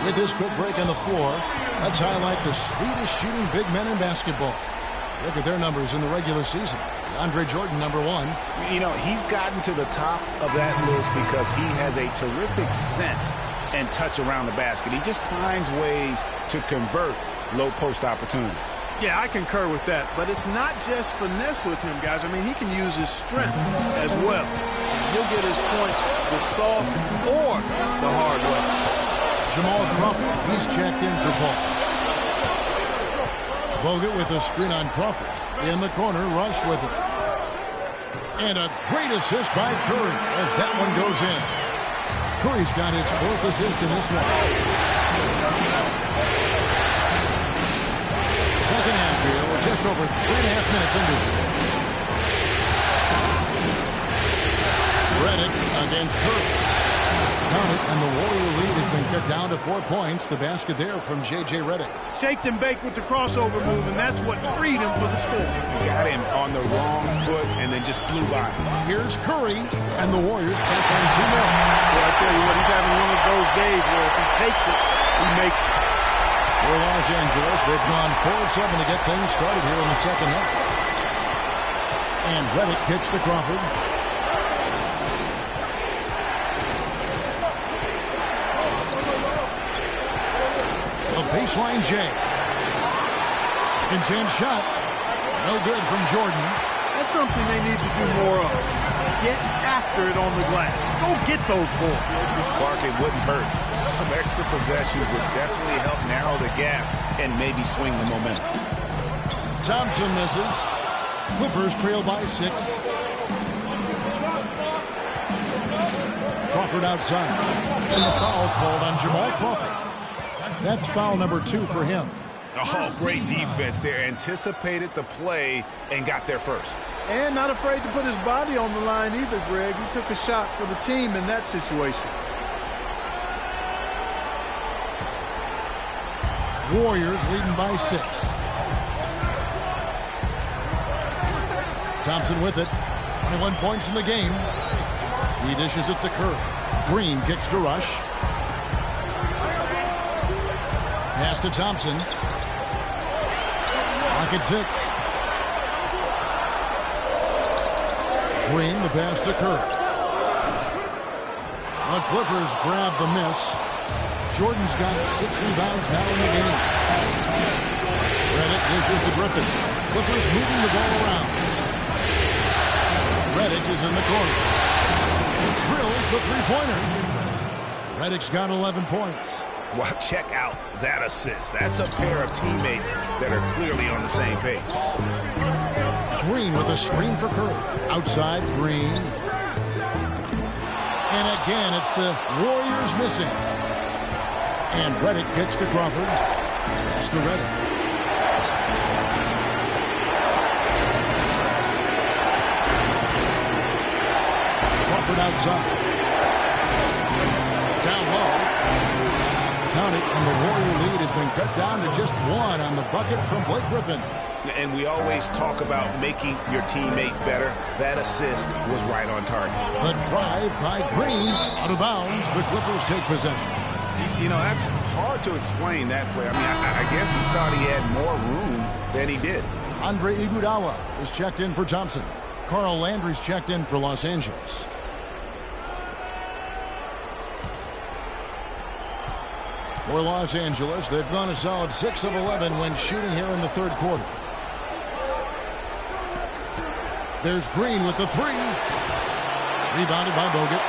With this quick break on the floor, let's highlight the sweetest shooting big men in basketball. Look at their numbers in the regular season. Andre Jordan, number 1. You know, he's gotten to the top of that list because he has a terrific sense and touch around the basket. He just finds ways to convert low post opportunities. Yeah, I concur with that. But it's not just finesse with him, guys. I mean, he can use his strength as well. He'll get his points the soft or the hard way. Jamal Crawford, he's checked in for Paul. Bogut with a screen on Crawford. In the corner, Rush with it. And a great assist by Curry as that one goes in. Curry's got his 4th assist in this one. Second half here. We're just over 3.5 minutes into it. Redick against Curry. And the Warrior lead has been cut down to 4 points. The basket there from J.J. Redick. Shaked and baked with the crossover move, and that's what freed him for the score. He got him on the wrong foot and then just blew by. Here's Curry, and the Warriors take on 2 more. Well, I tell you what, he's having one of those days where if he takes it, he makes it. For Los Angeles, they've gone 4 of 7 to get things started here in the second half. And Redick kicks to Crawford. Baseline J. Second chance shot. No good from Jordan. That's something they need to do more of. Get after it on the glass. Go get those balls. Clark, it wouldn't hurt. Some extra possessions would definitely help narrow the gap and maybe swing the momentum. Thompson misses. Clippers trail by 6. Crawford outside. And the foul called on Jamal Crawford. That's foul number 2 for him. Oh, great defense there. Anticipated the play and got there first. And not afraid to put his body on the line either, Greg. He took a shot for the team in that situation. Warriors leading by 6. Thompson with it. 21 points in the game. He dishes it to Curry. Green kicks to Rush. Pass to Thompson. Rocket 6. Green, the pass to Curry. The Clippers grab the miss. Jordan's got 6 rebounds now in the game. Redick dishes to Griffin. Clippers moving the ball around. Redick is in the corner. Drills the three-pointer. Redick's got 11 points. Well, check out that assist. That's a pair of teammates that are clearly on the same page. Green with a screen for Curry. Outside, Green. And again, it's the Warriors missing. And Redick kicks to Crawford. Pass to Redick. Crawford outside. Down low. Count it, and the Warrior lead has been cut down to just 1 on the bucket from Blake Griffin. And we always talk about making your teammate better. That assist was right on target. The drive by Green. Out of bounds. The Clippers take possession. You know, that's hard to explain that play. I mean, I guess he thought he had more room than he did. Andre Iguodala is checked in for Thompson. Carl Landry's checked in for Los Angeles. For Los Angeles, they've gone a solid 6 of 11 when shooting here in the third quarter. There's Green with the 3. Rebounded by Bogut.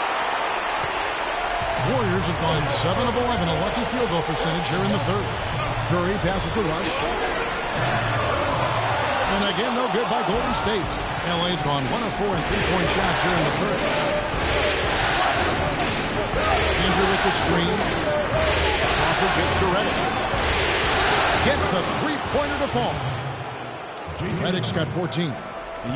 Warriors have gone 7 of 11, a lucky field goal percentage here in the third. Curry passes to Rush. And again, no good by Golden State. LA's gone 1 of 4 in three-point shots here in the third. Andrew with the screen. Crawford gets to Redick. Gets the three-pointer to fall. Redick's got 14.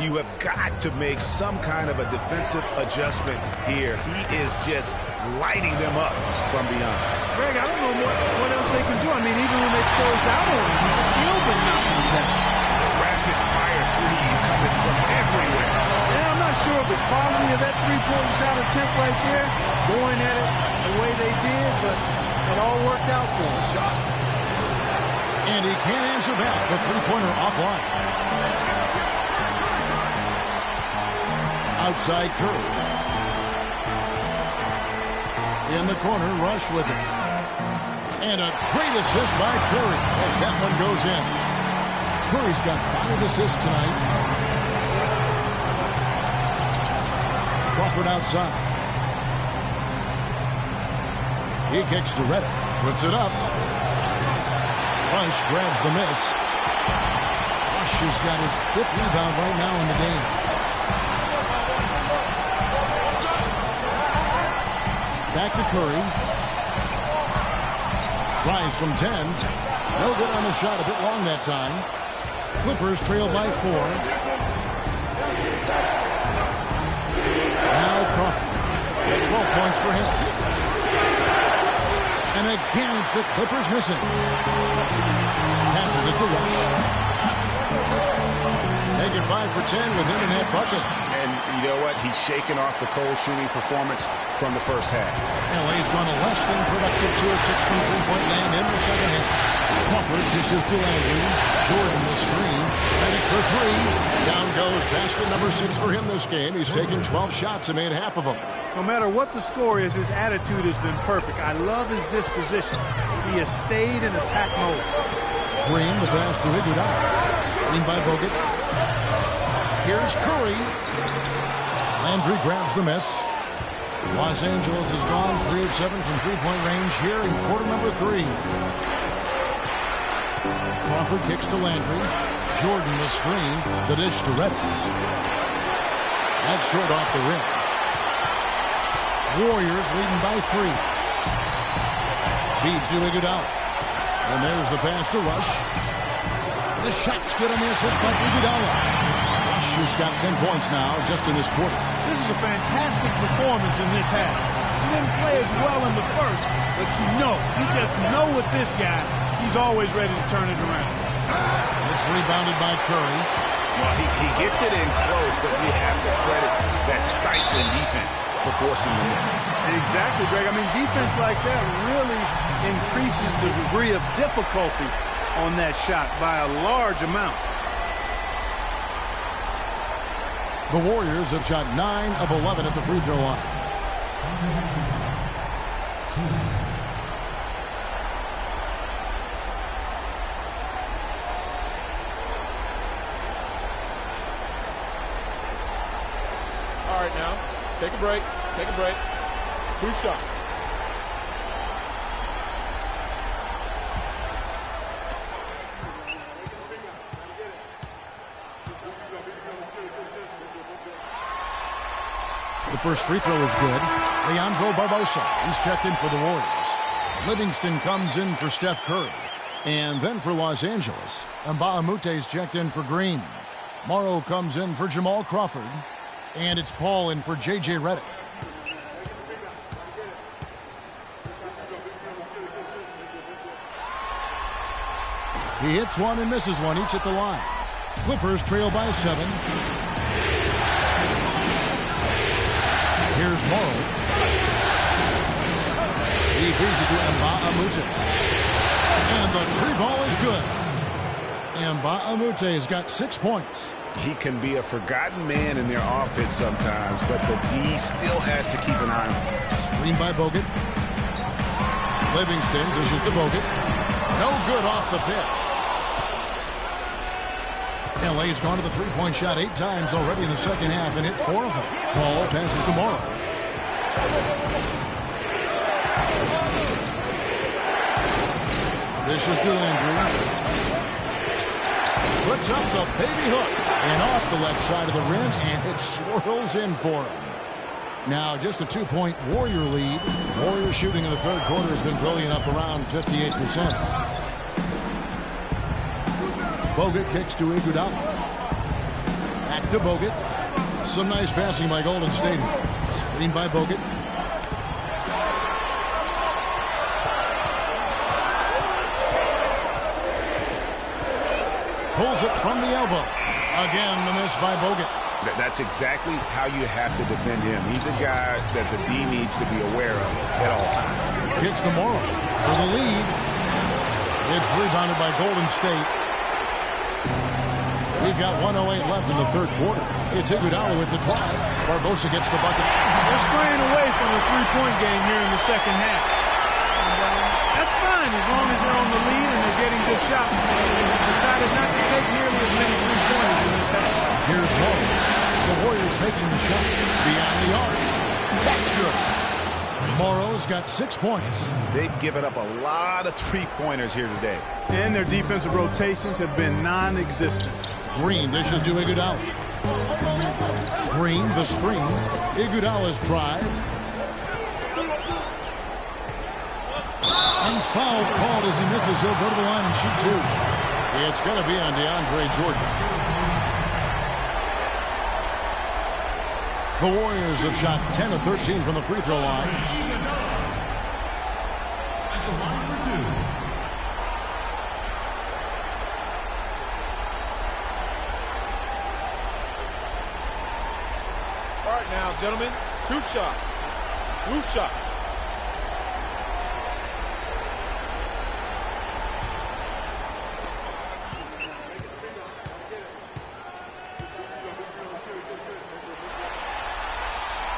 You have got to make some kind of a defensive adjustment here. He is just lighting them up from beyond. Greg, I don't know what else they can do. I mean, even when they closed out on him, he's still been knocking them down. Rapid-fire threes coming from everywhere. Yeah, I'm not sure of the quality of that three-point shot attempt right there, going at it the way they did, but it all worked out for him. And he can't answer back. The three-pointer offline. Outside Curry. In the corner, Rush with it. And a great assist by Curry as that one goes in. Curry's got 5 assists tonight. Crawford outside. He kicks to Redick. Puts it up. Rush grabs the miss. Rush has got his 5th rebound right now in the game. Back to Curry. Tries from 10. No good on the shot. A bit long that time. Clippers trail by 4. Now Crawford. 12 points for him. And again, it's the Clippers missing. Passes it to Rush. Make it 5 for 10 with him in that bucket. And you know what? He's shaking off the cold shooting performance from the first half. LA's run a less than productive 2 of 6 from three-point land in the second half. Crawford dishes to Landry. Jordan the screen. Redick for 3. Down goes basket number 6 for him this game. He's taken 12 shots and made half of them. No matter what the score is, his attitude has been perfect. I love his disposition. He has stayed in attack mode. Green, the pass to Iguodala. Screen by Bogut. Here's Curry. Landry grabs the miss. Los Angeles has gone 3 of 7 from three-point range here in quarter number 3. Crawford kicks to Landry. Jordan the screen. The dish to Redick. That's short off the rim. Warriors leading by 3. Feeds to Iguodala. And there's the pass to Rush. The shot's good on the assist by Iguodala. Rush has got 10 points now just in this quarter. This is a fantastic performance in this half. He didn't play as well in the first, but you just know with this guy, he's always ready to turn it around. It's rebounded by Curry. Well, he gets it in close, but you have to credit that stifling defense for forcing the miss. Exactly, Greg. I mean, defense like that really increases the degree of difficulty on that shot by a large amount. The Warriors have shot 9 of 11 at the free throw line. All right, now, take a break. Take a break. 2 shots. The first free throw is good. Leandro Barbosa, he's checked in for the Warriors. Livingston comes in for Steph Curry. And then for Los Angeles, Mbah a Moute is checked in for Green. Morrow comes in for Jamal Crawford. And it's Paul in for J.J. Redick. He hits one and misses one, each at the line. Clippers trail by 7. Here's Morrow. He feeds it to Mbah a Moute. And the 3-ball is good. Mbah a Moute has got 6 points. He can be a forgotten man in their offense sometimes, but the D still has to keep an eye on him. Screen by Bogut. Livingston dishes to Bogut. No good off the pick. LA's gone to the three-point shot 8 times already in the second half and hit 4 of them. Paul passes to Morrow. Dishes to Landry. Puts up the baby hook. And off the left side of the rim, and it swirls in for him. Now, just a 2-point Warrior lead. Warrior shooting in the third quarter has been brilliant, up around 58%. Bogut kicks to Iguodala. Back to Bogut. Some nice passing by Golden State. Screen by Bogut. Pulls it from the elbow. Again, the miss by Bogut. That's exactly how you have to defend him. He's a guy that the D needs to be aware of at all times. Kicks to Morrow for the lead. It's rebounded by Golden State. We've got 1:08 left in the third quarter. It's Iguodala with the drive. Barbosa gets the bucket. They're straying away from the three-point game here in the second half. That's fine as long as they're on the lead and they're getting good shots. Decided not to take nearly as many three-pointers in this half. Here's Morrow. The Warriors making the shot. Beyond the arc. That's good. Morrow's got 6 points. They've given up a lot of three-pointers here today. And their defensive rotations have been non-existent. Green dishes to Iguodala. Green, the screen. Iguodala's drive. And foul called as he misses. He'll go to the line and shoot 2. It's going to be on DeAndre Jordan. The Warriors have shot 10 of 13 from the free throw line. At the line for 2. All right now, gentlemen, 2 shots. Roof shots.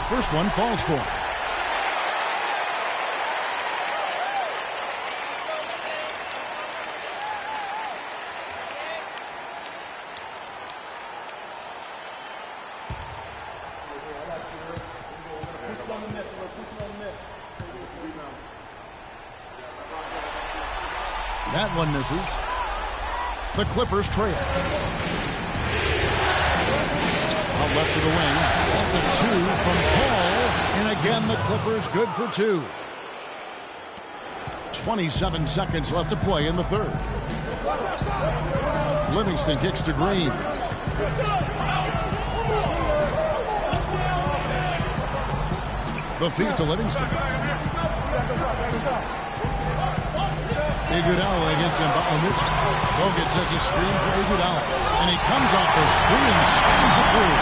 First one falls for him. That one misses. The Clippers trail. Out left to the wing. That's a 2 from Paul. And again, the Clippers good for 2. 27 seconds left to play in the third. Livingston kicks to Green. The feed to Livingston. Iguodala against Mbamute. Bogut sets a screen for Iguodala. And he comes off the screen and slams it through.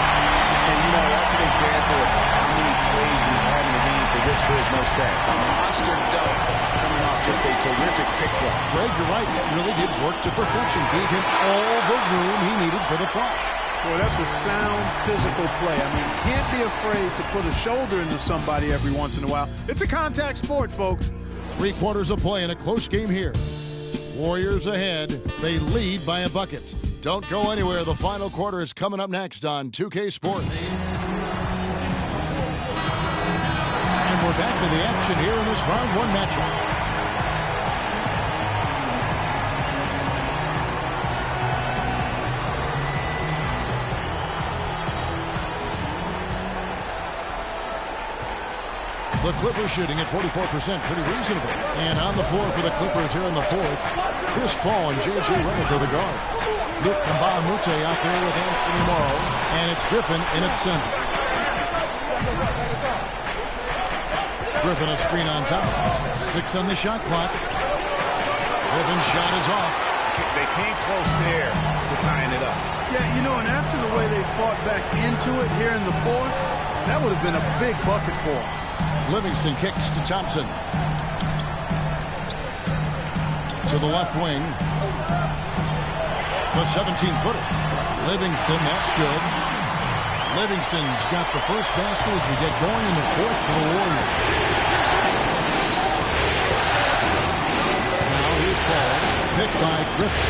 And, you know, that's an example of how many plays we have in the game for which there's no stat. A monster dunk coming off just a terrific pick-up. Greg, you're right. It really did work to perfection. Gave him all the room he needed for the flush. Boy, that's a sound physical play. I mean, you can't be afraid to put a shoulder into somebody every once in a while. It's a contact sport, folks. 3 quarters of play in a close game here. Warriors ahead. They lead by a bucket. Don't go anywhere. The final quarter is coming up next on 2K Sports. And we're back to the action here in this round 1 matchup. The Clippers shooting at 44%, pretty reasonable. And on the floor for the Clippers here in the fourth, Chris Paul and J.J. Redick are the guards. Luke Mbamute out there with Anthony Morrow, and it's Griffin in at center. Griffin a screen on Thompson. 6 on the shot clock. Griffin's shot is off. They came close there to tying it up. Yeah, you know, and after the way they fought back into it here in the fourth, that would have been a big bucket for them. Livingston kicks to Thompson. To the left wing. The 17-footer. Livingston, that's good. Livingston's got the first basket as we get going in the fourth for the Warriors. Now here's Paul. Picked by Griffin.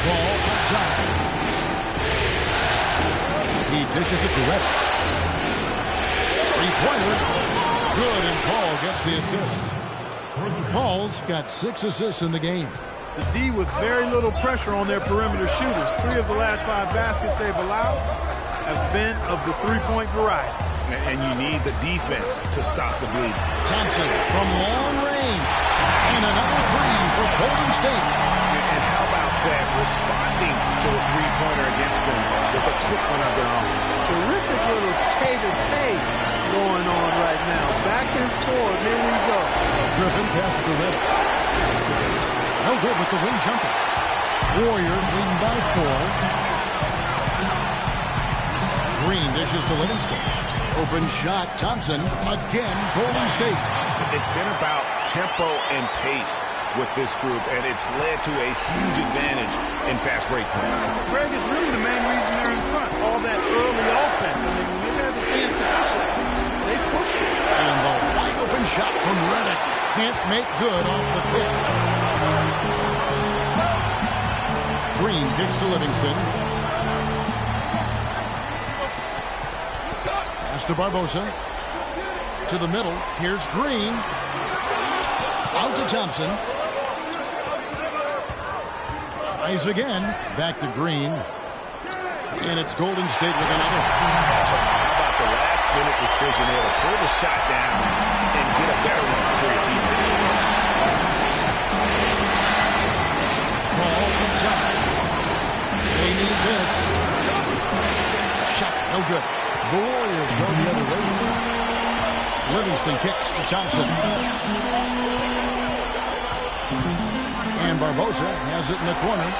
Paul outside. He dishes it to Redick. Three-pointer. Good, and Paul gets the assist. Paul's got 6 assists in the game. The D with very little pressure on their perimeter shooters. 3 of the last 5 baskets they've allowed have been of the three-point variety. And you need the defense to stop the bleed. Thompson from long range. And another 3 for Golden State. And how about that? Responding to a three-pointer against them with a quick one of their own. Terrific little tay-to-tay going on right now. Back and forth. Here we go. Griffin passes to Redick. No good with the wing jumper. Warriors leading by 4. Green dishes to Livingston. Open shot. Thompson. Again, Golden State. It's been about tempo and pace with this group, and it's led to a huge advantage in fast break points. Greg, it's really the main reason they're in front. All that early offense. I mean, when they've had the chance to push it, they've pushed it. And make good off the pick. Green kicks to Livingston. Pass to Barbosa. To the middle. Here's Green. Out to Thompson. Tries again. Back to Green. And it's Golden State with another. How about the last-minute decision there to pull the shot down and get a better one for your team? Ball inside. They need this. Shot no good. The Warriors go the other way. Livingston kicks to Thompson. And Barbosa has it in the corner.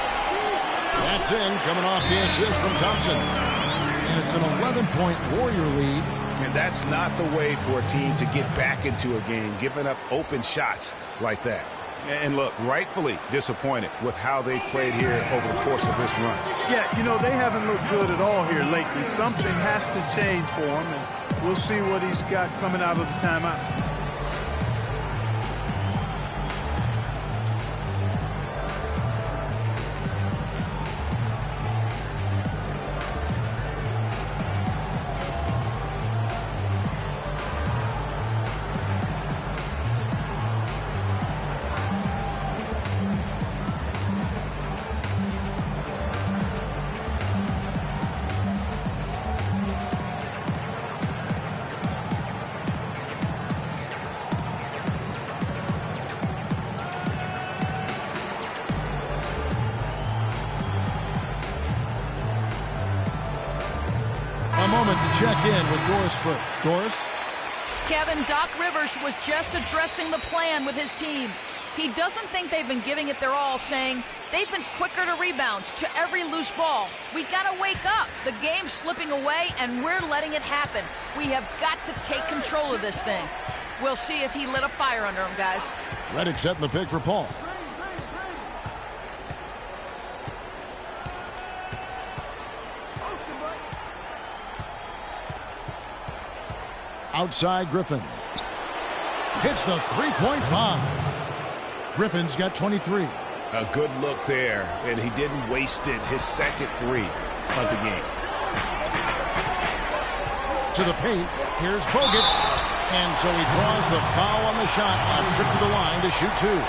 That's in, coming off the assist from Thompson. And it's an 11-point Warrior lead. And that's not the way for a team to get back into a game, giving up open shots like that. And look, rightfully disappointed with how they played here over the course of this run. Yeah, you know, they haven't looked good at all here lately. Something has to change for him, and we'll see what he's got coming out of the timeout. Check in with Doris Burke. Doris? Kevin, Doc Rivers was just addressing the plan with his team. He doesn't think they've been giving it their all, saying they've been quicker to rebounds, to every loose ball. We gotta wake up. The game's slipping away, and we're letting it happen. We have got to take control of this thing. We'll see if he lit a fire under him, guys. Redick setting the pick for Paul. Outside Griffin. Hits the three-point bomb. Griffin's got 23. A good look there, and he didn't waste it. His second three of the game. To the paint. Here's Bogut. And so he draws the foul on the shot on trip to the line to shoot two.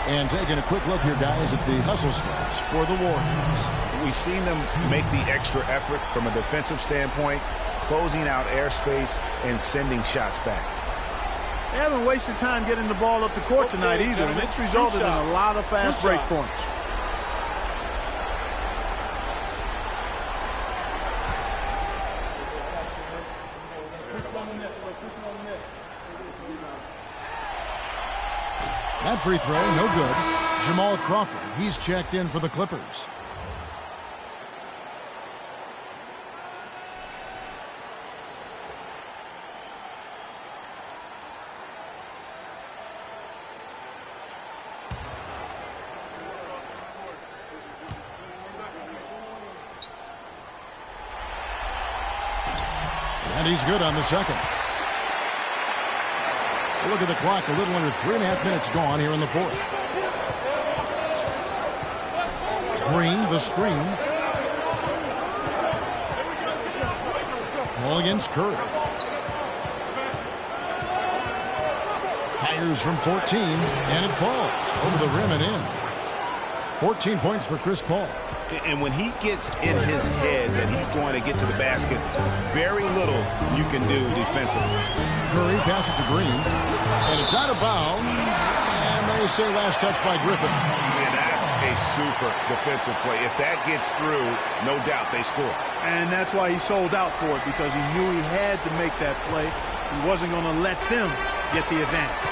And taking a quick look here, guys, at the hustle stats for the Warriors. We've seen them make the extra effort from a defensive standpoint, closing out airspace and sending shots back. They haven't wasted time getting the ball up the court tonight either, and it's resulted in a lot of fast break points. That free throw, no good. Jamal Crawford, he's checked in for the Clippers. And he's good on the second. Look at the clock, a little under 3.5 minutes gone here in the fourth. Green, the screen. Ball against Curry. Fires from 14, and it falls over the rim and in. 14 points for Chris Paul. And when he gets in his head that he's going to get to the basket, very little you can do defensively. Curry passes to Green, and it's out of bounds, and they say last touch by Griffin. And that's a super defensive play. If that gets through, no doubt they score. And that's why he sold out for it, because he knew he had to make that play. He wasn't going to let them get the advantage.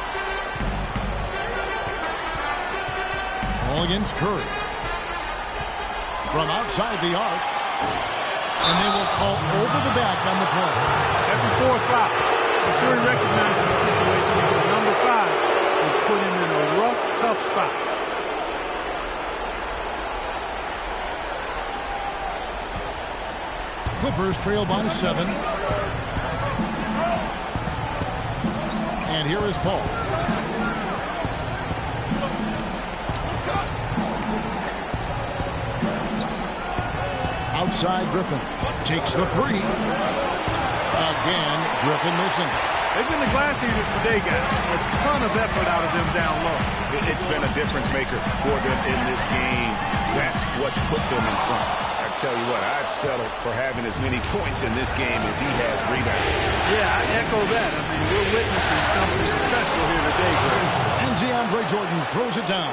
Ball against Curry. From outside the arc. And they will call over the back on the play. That's his fourth foul. I'm sure he recognizes the situation because number 5 will put him in a rough, tough spot. Clippers trail by 7. And here is Paul. Outside Griffin. Takes the 3. Again, Griffin missing. They've been the glass eaters today, guys. A ton of effort out of them down low. It's been a difference maker for them in this game. That's what's put them in front. I tell you what, I'd settle for having as many points in this game as he has rebounds. Yeah, I echo that. I mean, we're witnessing something special here today, Greg. And DeAndre Jordan throws it down.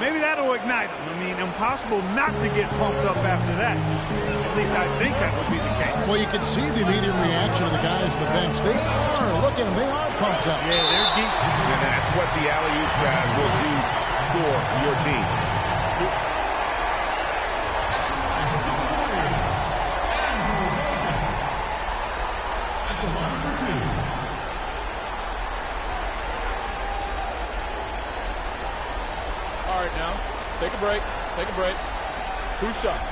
Maybe that'll ignite him. I mean, impossible not to get pumped up after that. At least I think that would be the case. Well, you can see the immediate reaction of the guys on the bench. They are, look at them, they are pumped up. Yeah, they're deep. And that's what the alley-oops guys will do for your team. All right, now, take a break. Take a break. 2 shots.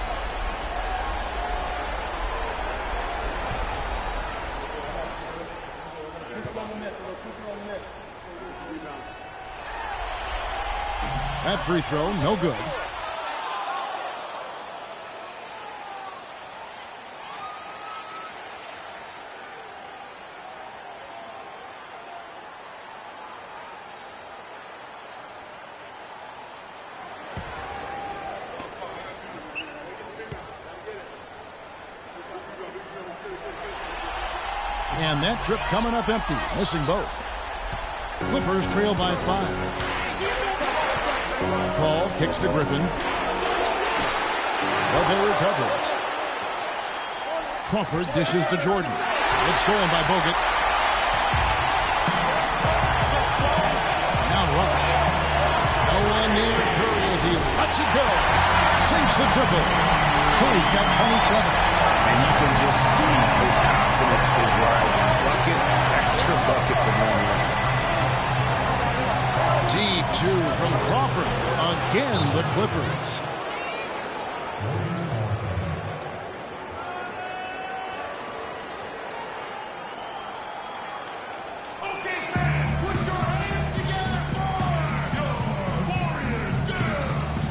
That free throw, no good. And that trip coming up empty, missing both. Clippers trail by 5. Paul kicks to Griffin. But they recover it. Crawford dishes to Jordan. It's stolen by Bogut. Now Rush. No one near Curry as he lets it go. Sinks the triple. Curry's got 27. And you can just see his confidence is rising. Bucket after bucket from long range. Deep 2 from Crawford. Again, the Clippers. Okay, fans, put your hands together for your Warriors girls.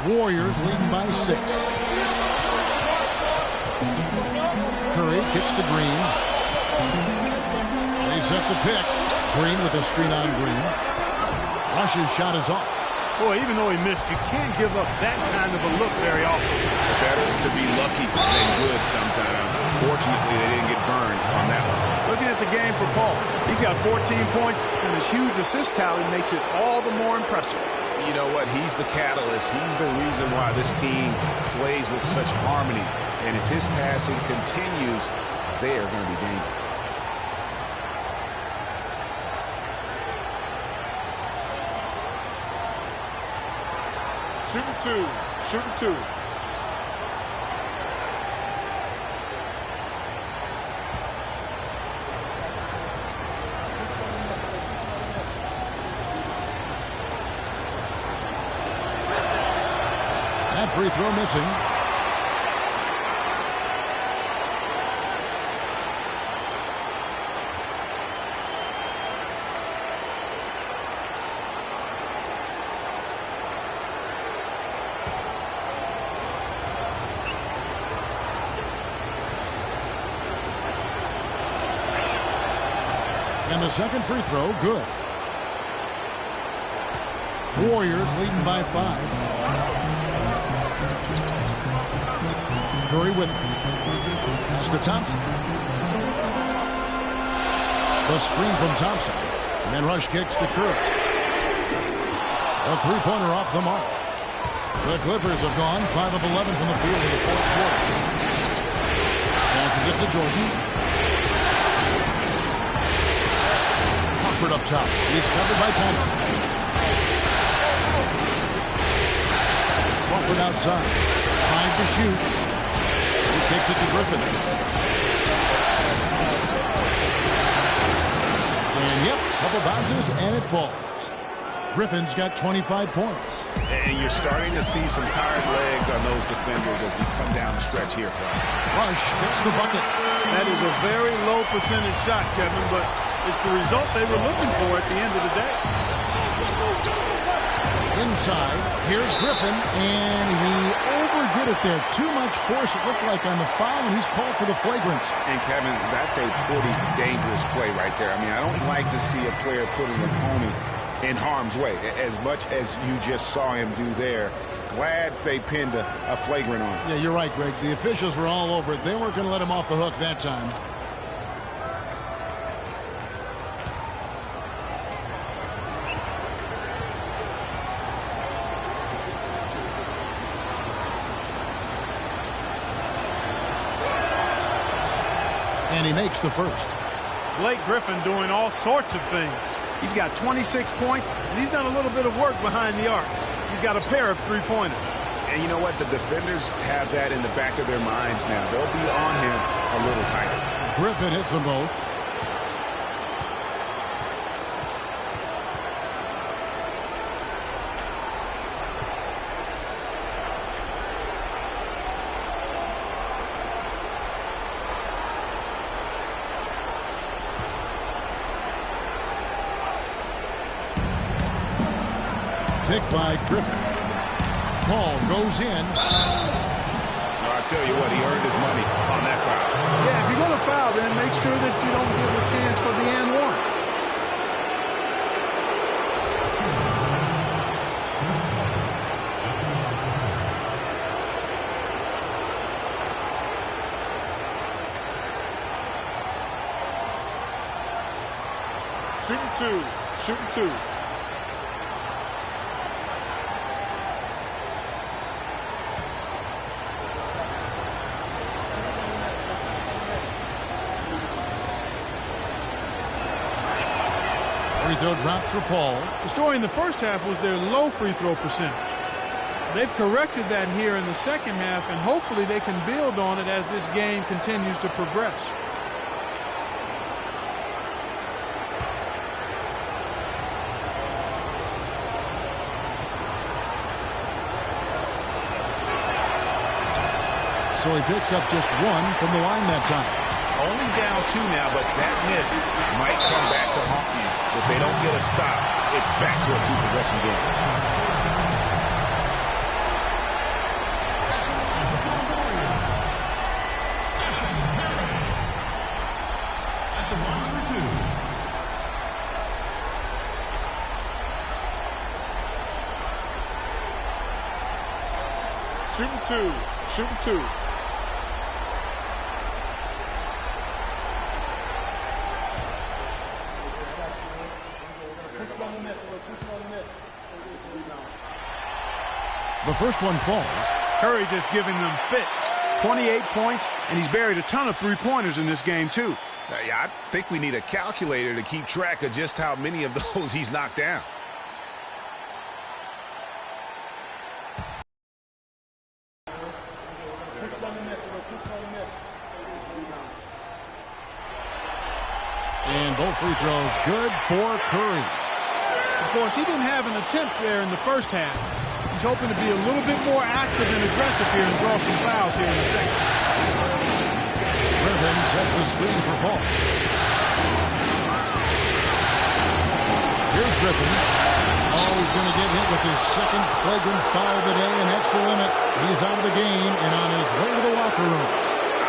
Warriors leading by 6. Curry kicks to Green. They set the pick. Green with a screen on Green. Rush's shot is off. Boy, even though he missed, you can't give up that kind of a look very often. Better to be lucky than good sometimes. Fortunately, they didn't get burned on that one. Looking at the game for Paul, he's got 14 points, and his huge assist tally makes it all the more impressive. You know what? He's the catalyst. He's the reason why this team plays with such harmony. And if his passing continues, they are going to be dangerous. Shooting 2. Shooting 2. That free throw missing. And the second free throw, good. Warriors leading by 5. Curry with it. Pass to Thompson. The screen from Thompson. And rush kicks to Curry. A three-pointer off the mark. The Clippers have gone 5 of 11 from the field in the fourth quarter. Passes it to Jordan. Crawford up top. He's covered by Thompson. Crawford outside. 5 to shoot. He kicks it to Griffin. And yep, couple bounces and it falls. Griffin's got 25 points. And you're starting to see some tired legs on those defenders as we come down the stretch here. Rush gets the bucket. That is a very low percentage shot, Kevin, but it's the result they were looking for at the end of the day. Inside, here's Griffin, and he overdid it there. Too much force, it looked like, on the foul, and he's called for the flagrant. And, Kevin, that's a pretty dangerous play right there. I mean, I don't like to see a player put an opponent in harm's way, as much as you just saw him do there. Glad they pinned a flagrant on him. Yeah, you're right, Greg. The officials were all over it. They weren't going to let him off the hook that time. And he makes the first. Blake Griffin doing all sorts of things. He's got 26 points, and he's done a little bit of work behind the arc. He's got a pair of three-pointers. And you know what? The defenders have that in the back of their minds now. They'll be on him a little tighter. Griffin hits them both. Picked by Griffin. Ball goes in. Well, I tell you what, he earned his money on that foul. Yeah, if you're going to foul, then make sure that you don't give a chance for the and one. Shooting two. Shooting two. Free throw drops for Paul. The story in the first half was their low free throw percentage. They've corrected that here in the second half, and hopefully they can build on it as this game continues to progress. So he picks up just one from the line that time. Only down 2 now, but that miss might come back to haunt you. If they don't get a stop, it's back to a 2-possession game. Shooting two. Shooting two. The first one falls. Curry just giving them fits. 28 points, and he's buried a ton of three-pointers in this game, too. Yeah, I think we need a calculator to keep track of just how many of those he's knocked down. And both free throws good for Curry. Of course, he didn't have an attempt there in the first half. He's hoping to be a little bit more active and aggressive here and draw some fouls here in the second. Griffin sets the screen for Paul. Here's Griffin. Oh, he's going to get hit with his second flagrant foul of the day, and that's the limit. He's out of the game and on his way to the locker room.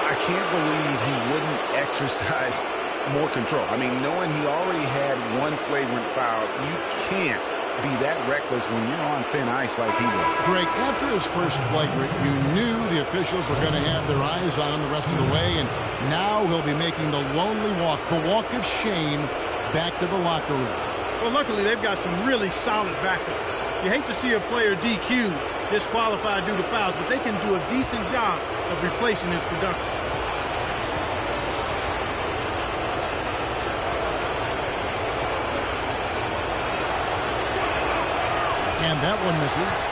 I can't believe he wouldn't exercise more control. I mean, knowing he already had one flagrant foul, you can't be that reckless when you're on thin ice like he was. Greg, after his first flagrant, you knew the officials were going to have their eyes on him the rest of the way, and now he'll be making the lonely walk, the walk of shame, back to the locker room. Well, luckily, they've got some really solid backup. You hate to see a player DQ, disqualified due to fouls, but they can do a decent job of replacing his production. And that one misses.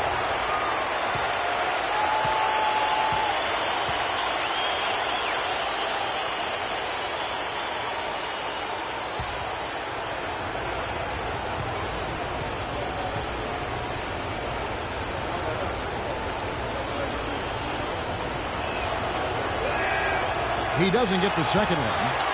He doesn't get the second one.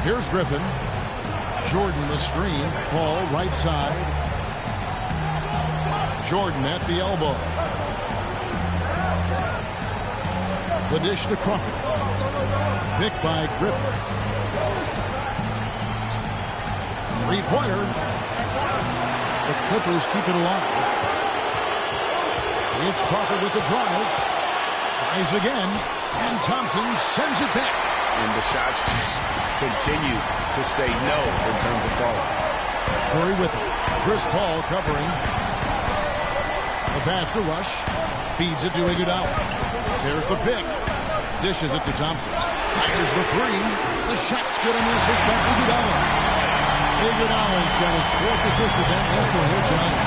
Here's Griffin. Jordan the screen. Paul right side. Jordan at the elbow. The dish to Crawford. Picked by Griffin. Three-pointer. The Clippers keep it alive. It's Crawford with the drive. Tries again. And Thompson sends it back. And the shots just continue to say no in terms of falling. Curry with it. Chris Paul covering. The pass to Rush. Feeds it to Iguodala. There's the pick. Dishes it to Thompson. Fires the three. The shot's good and misses by Iguodala. Iguodala's got his fourth assist with that last one here tonight.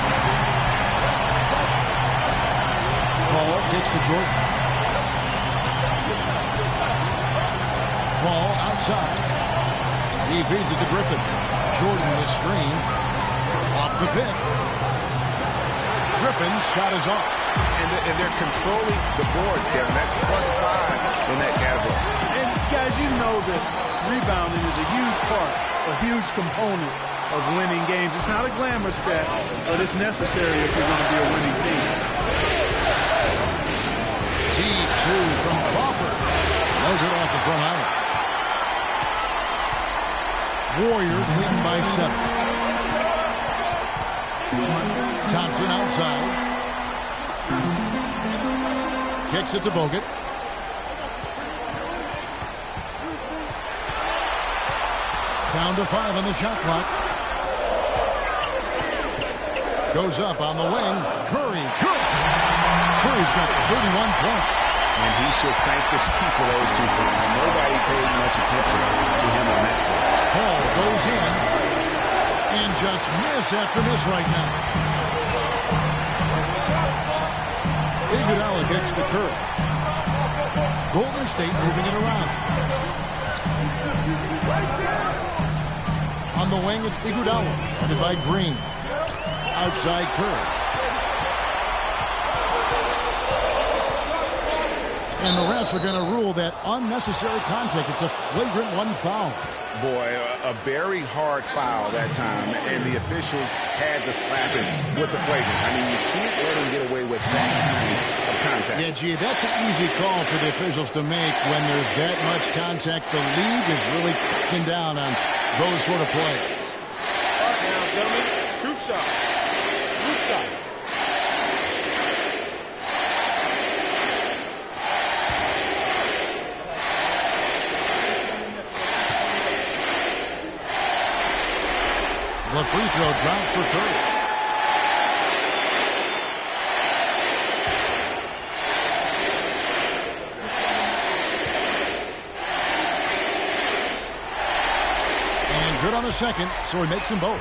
Paul kicks to Jordan. Paul outside. He feeds it to Griffin. Jordan the screen. Off the pick. Griffin's shot is off. And they're controlling the boards, Kevin. That's +5 in that category. And guys, you know that rebounding is a huge part, a huge component of winning games. It's not a glamorous stat, but it's necessary if you're going to be a winning team. Deep two from Crawford. No good off the front iron. Warriors leading by 7. Thompson outside. Kicks it to Bogut. Down to 5 on the shot clock. Goes up on the wing. Curry, good. Curry's got 31 points. And he should thank the team for those 2 points. Nobody paid much attention to him on that play. Paul goes in. And just miss after miss right now. Iguodala kicks to Curry. Golden State moving it around. On the wing, it's Iguodala, headed by Green. Outside Curry. And the refs are going to rule that unnecessary contact. It's a flagrant 1 foul. Boy, a very hard foul that time, and the officials had to slap him with the flagrant. I mean, you can't let him get away with that kind of contact. Yeah, gee, that's an easy call for the officials to make when there's that much contact. The league is really cracking down on those sort of plays. All right, now, gentlemen, truth shot. Truth shot. The free throw drops for Curry. And good on the second, so he makes them both.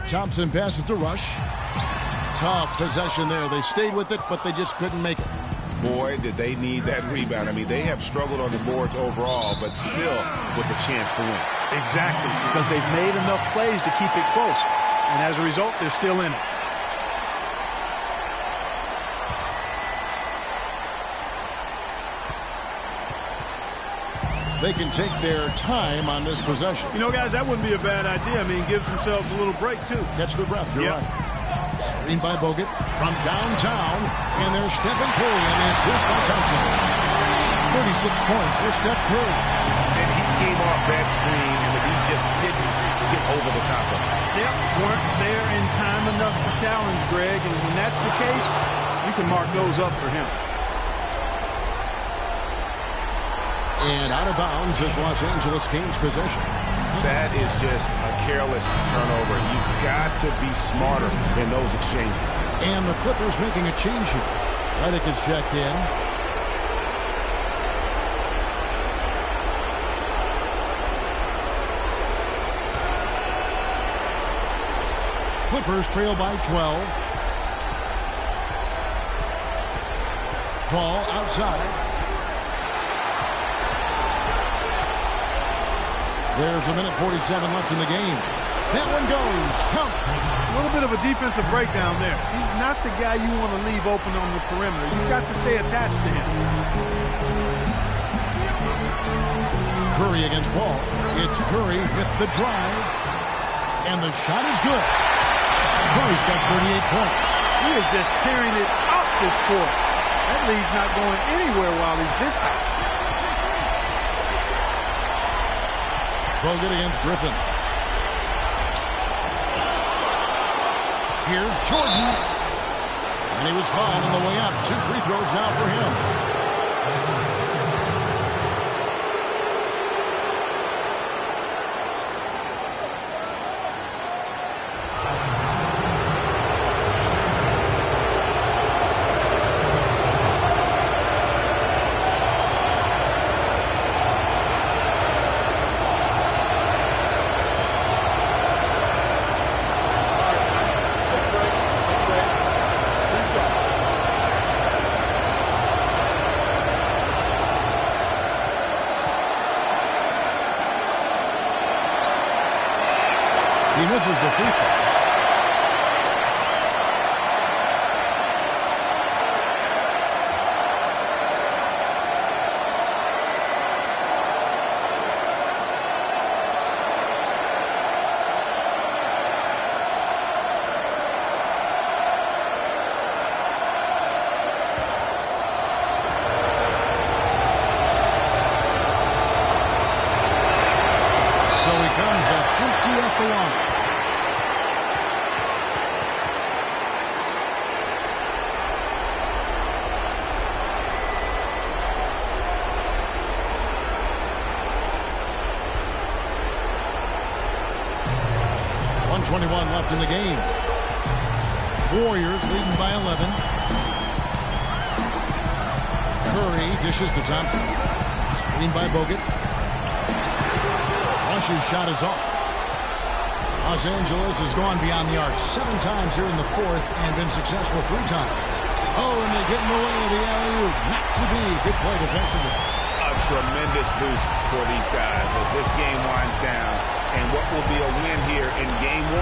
Thompson passes to Rush. Tough possession there. They stayed with it, but they just couldn't make it. boy, did they need that rebound. I mean, they have struggled on the boards overall, but still with a chance to win. Exactly, because they've made enough plays to keep it close. And as a result, they're still in it. They can take their time on this possession. You know, guys, that wouldn't be a bad idea. I mean, gives themselves a little break, too. Catch their breath, you're right. Screen by Bogut from downtown, and there's Stephen Curry and the assist by Thompson. 36 points for Steph Curry. And he came off that screen, and the Heat just didn't get over the top of it. Yep, weren't there in time enough to challenge Greg, and when that's the case, you can mark those up for him. And out of bounds is Los Angeles Kings possession. That is just a careless turnover. You've got to be smarter in those exchanges. And the Clippers making a change here. Redick is checked in. Clippers trail by 12. Ball outside. There's a minute 47 left in the game. That one goes. Count. A little bit of a defensive breakdown there. He's not the guy you want to leave open on the perimeter. You've got to stay attached to him. Curry against Paul. It's Curry with the drive. And the shot is good. Curry's got 38 points. He is just tearing it out this court. That lead's not going anywhere while he's this high. Bogut against Griffin. Here's Jordan. And he was fouled on the way up. 2 free throws now for him. He misses the free throw. So he comes up empty at the line. .21 left in the game. Warriors leading by 11. Curry dishes to Thompson. Screen by Bogut. Rush's shot is off. Los Angeles has gone beyond the arc 7 times here in the fourth and been successful 3 times. Oh, and they get in the way of the alley-oop. Not to be. Good play defensively. A tremendous boost for these guys as this game winds down. And what will be a win here in Game 1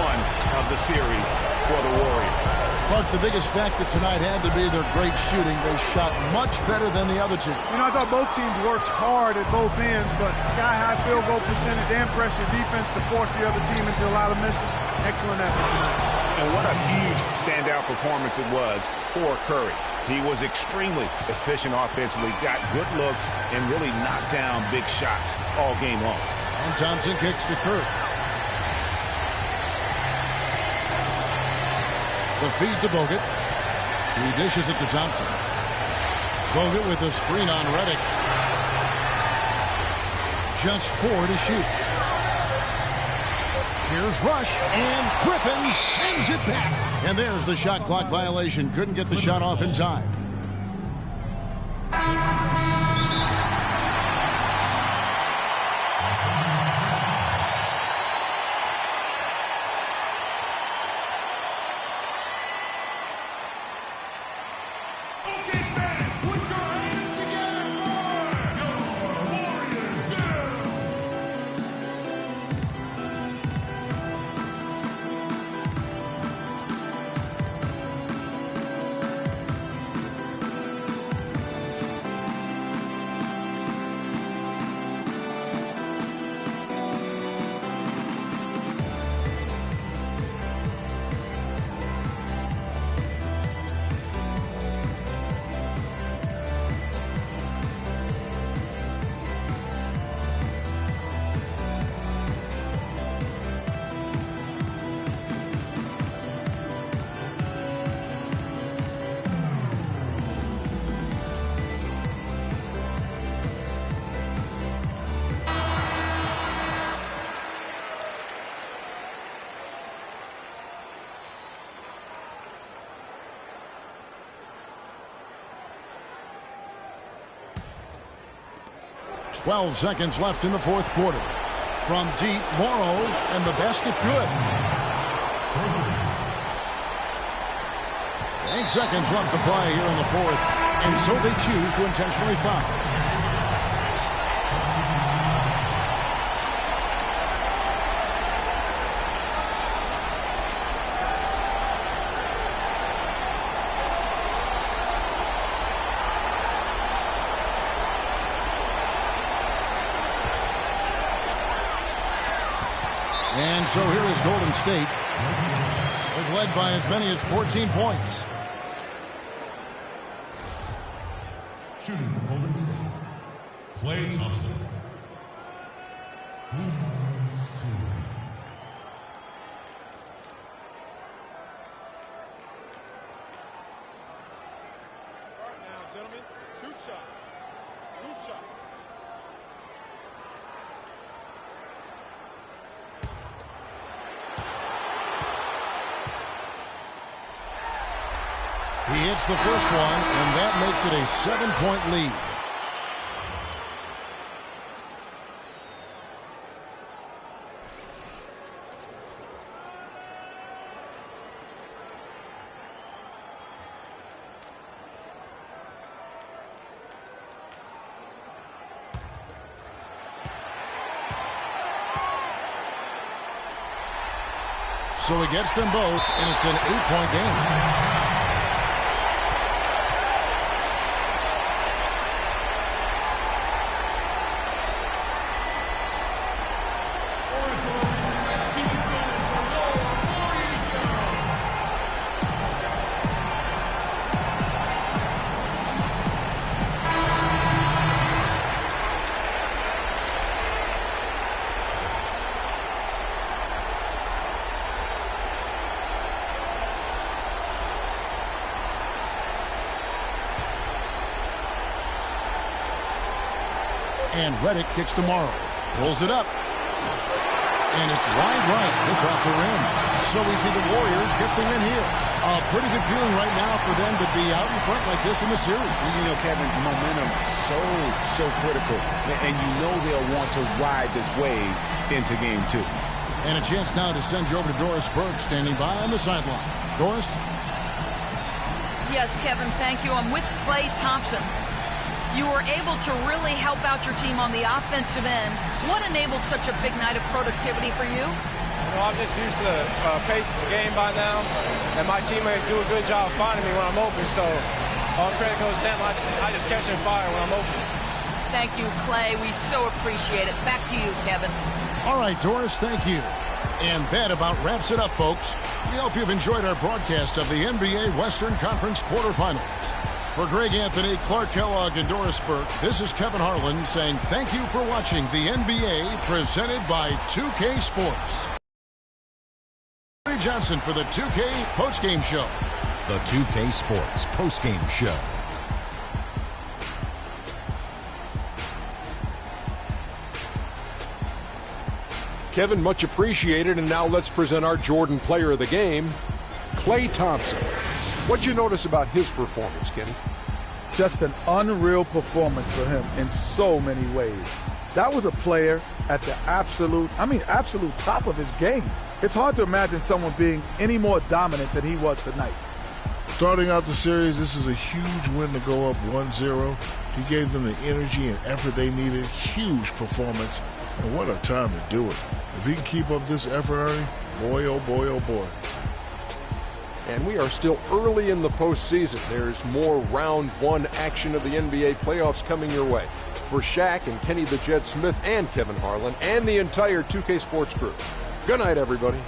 of the series for the Warriors. Clark, the biggest factor tonight had to be their great shooting. They shot much better than the other team. You know, I thought both teams worked hard at both ends, but sky-high field goal percentage and pressure defense to force the other team into a lot of misses. Excellent effort tonight. And what a huge standout performance it was for Curry. He was extremely efficient offensively, got good looks, and really knocked down big shots all game long. And Thompson kicks to Curry. The feed to Bogut. He dishes it to Thompson. Bogut with the screen on Redick. Just 4 to shoot. Here's Rush, and Griffin sends it back. And there's the shot clock violation. Couldn't get the shot off in time. Okay, fans, put your 12 seconds left in the fourth quarter. From deep, Morrow, and the basket good. 8 seconds left to play here in the fourth, and so they choose to intentionally foul. And so here is Golden State. They've led by as many as 14 points. Shooting for Golden State, Klay Thompson. All right now, gentlemen, 2 shots. 2 shots. He hits the first one, and that makes it a 7-point lead. So he gets them both, and it's an 8-point game. And Redick kicks to Morrow. Pulls it up. And it's wide right. It's off the rim. So we see the Warriors get the win here. A pretty good feeling right now for them to be out in front like this in the series. You know, Kevin, momentum so critical. And you know they'll want to ride this wave into game 2. And a chance now to send you over to Doris Burke standing by on the sideline. Doris? Yes, Kevin, thank you. I'm with Klay Thompson. You were able to really help out your team on the offensive end. What enabled such a big night of productivity for you? I'm just used to the pace of the game by now, and my teammates do a good job finding me when I'm open, so all credit goes to them. I just catch them fire when I'm open. Thank you, Klay. We so appreciate it. Back to you, Kevin. All right, Doris, thank you. And that about wraps it up, folks. We hope you've enjoyed our broadcast of the NBA Western Conference quarterfinals. For Greg Anthony, Clark Kellogg, and Doris Burke, this is Kevin Harlan saying thank you for watching the NBA presented by 2K Sports. Ernie Johnson for the 2K postgame show. The 2K Sports postgame show. Kevin, much appreciated. And now let's present our Jordan player of the game, Klay Thompson. What'd you notice about his performance, Kenny? Just an unreal performance for him in so many ways. That was a player at the absolute top of his game. It's hard to imagine someone being any more dominant than he was tonight. Starting out the series, this is a huge win to go up 1-0. He gave them the energy and effort they needed. Huge performance. And what a time to do it. If he can keep up this effort, Ernie, boy, oh boy, oh boy. And we are still early in the postseason. There's more round 1 action of the NBA playoffs coming your way. For Shaq and Kenny the Jet Smith and Kevin Harlan and the entire 2K Sports crew. Good night, everybody.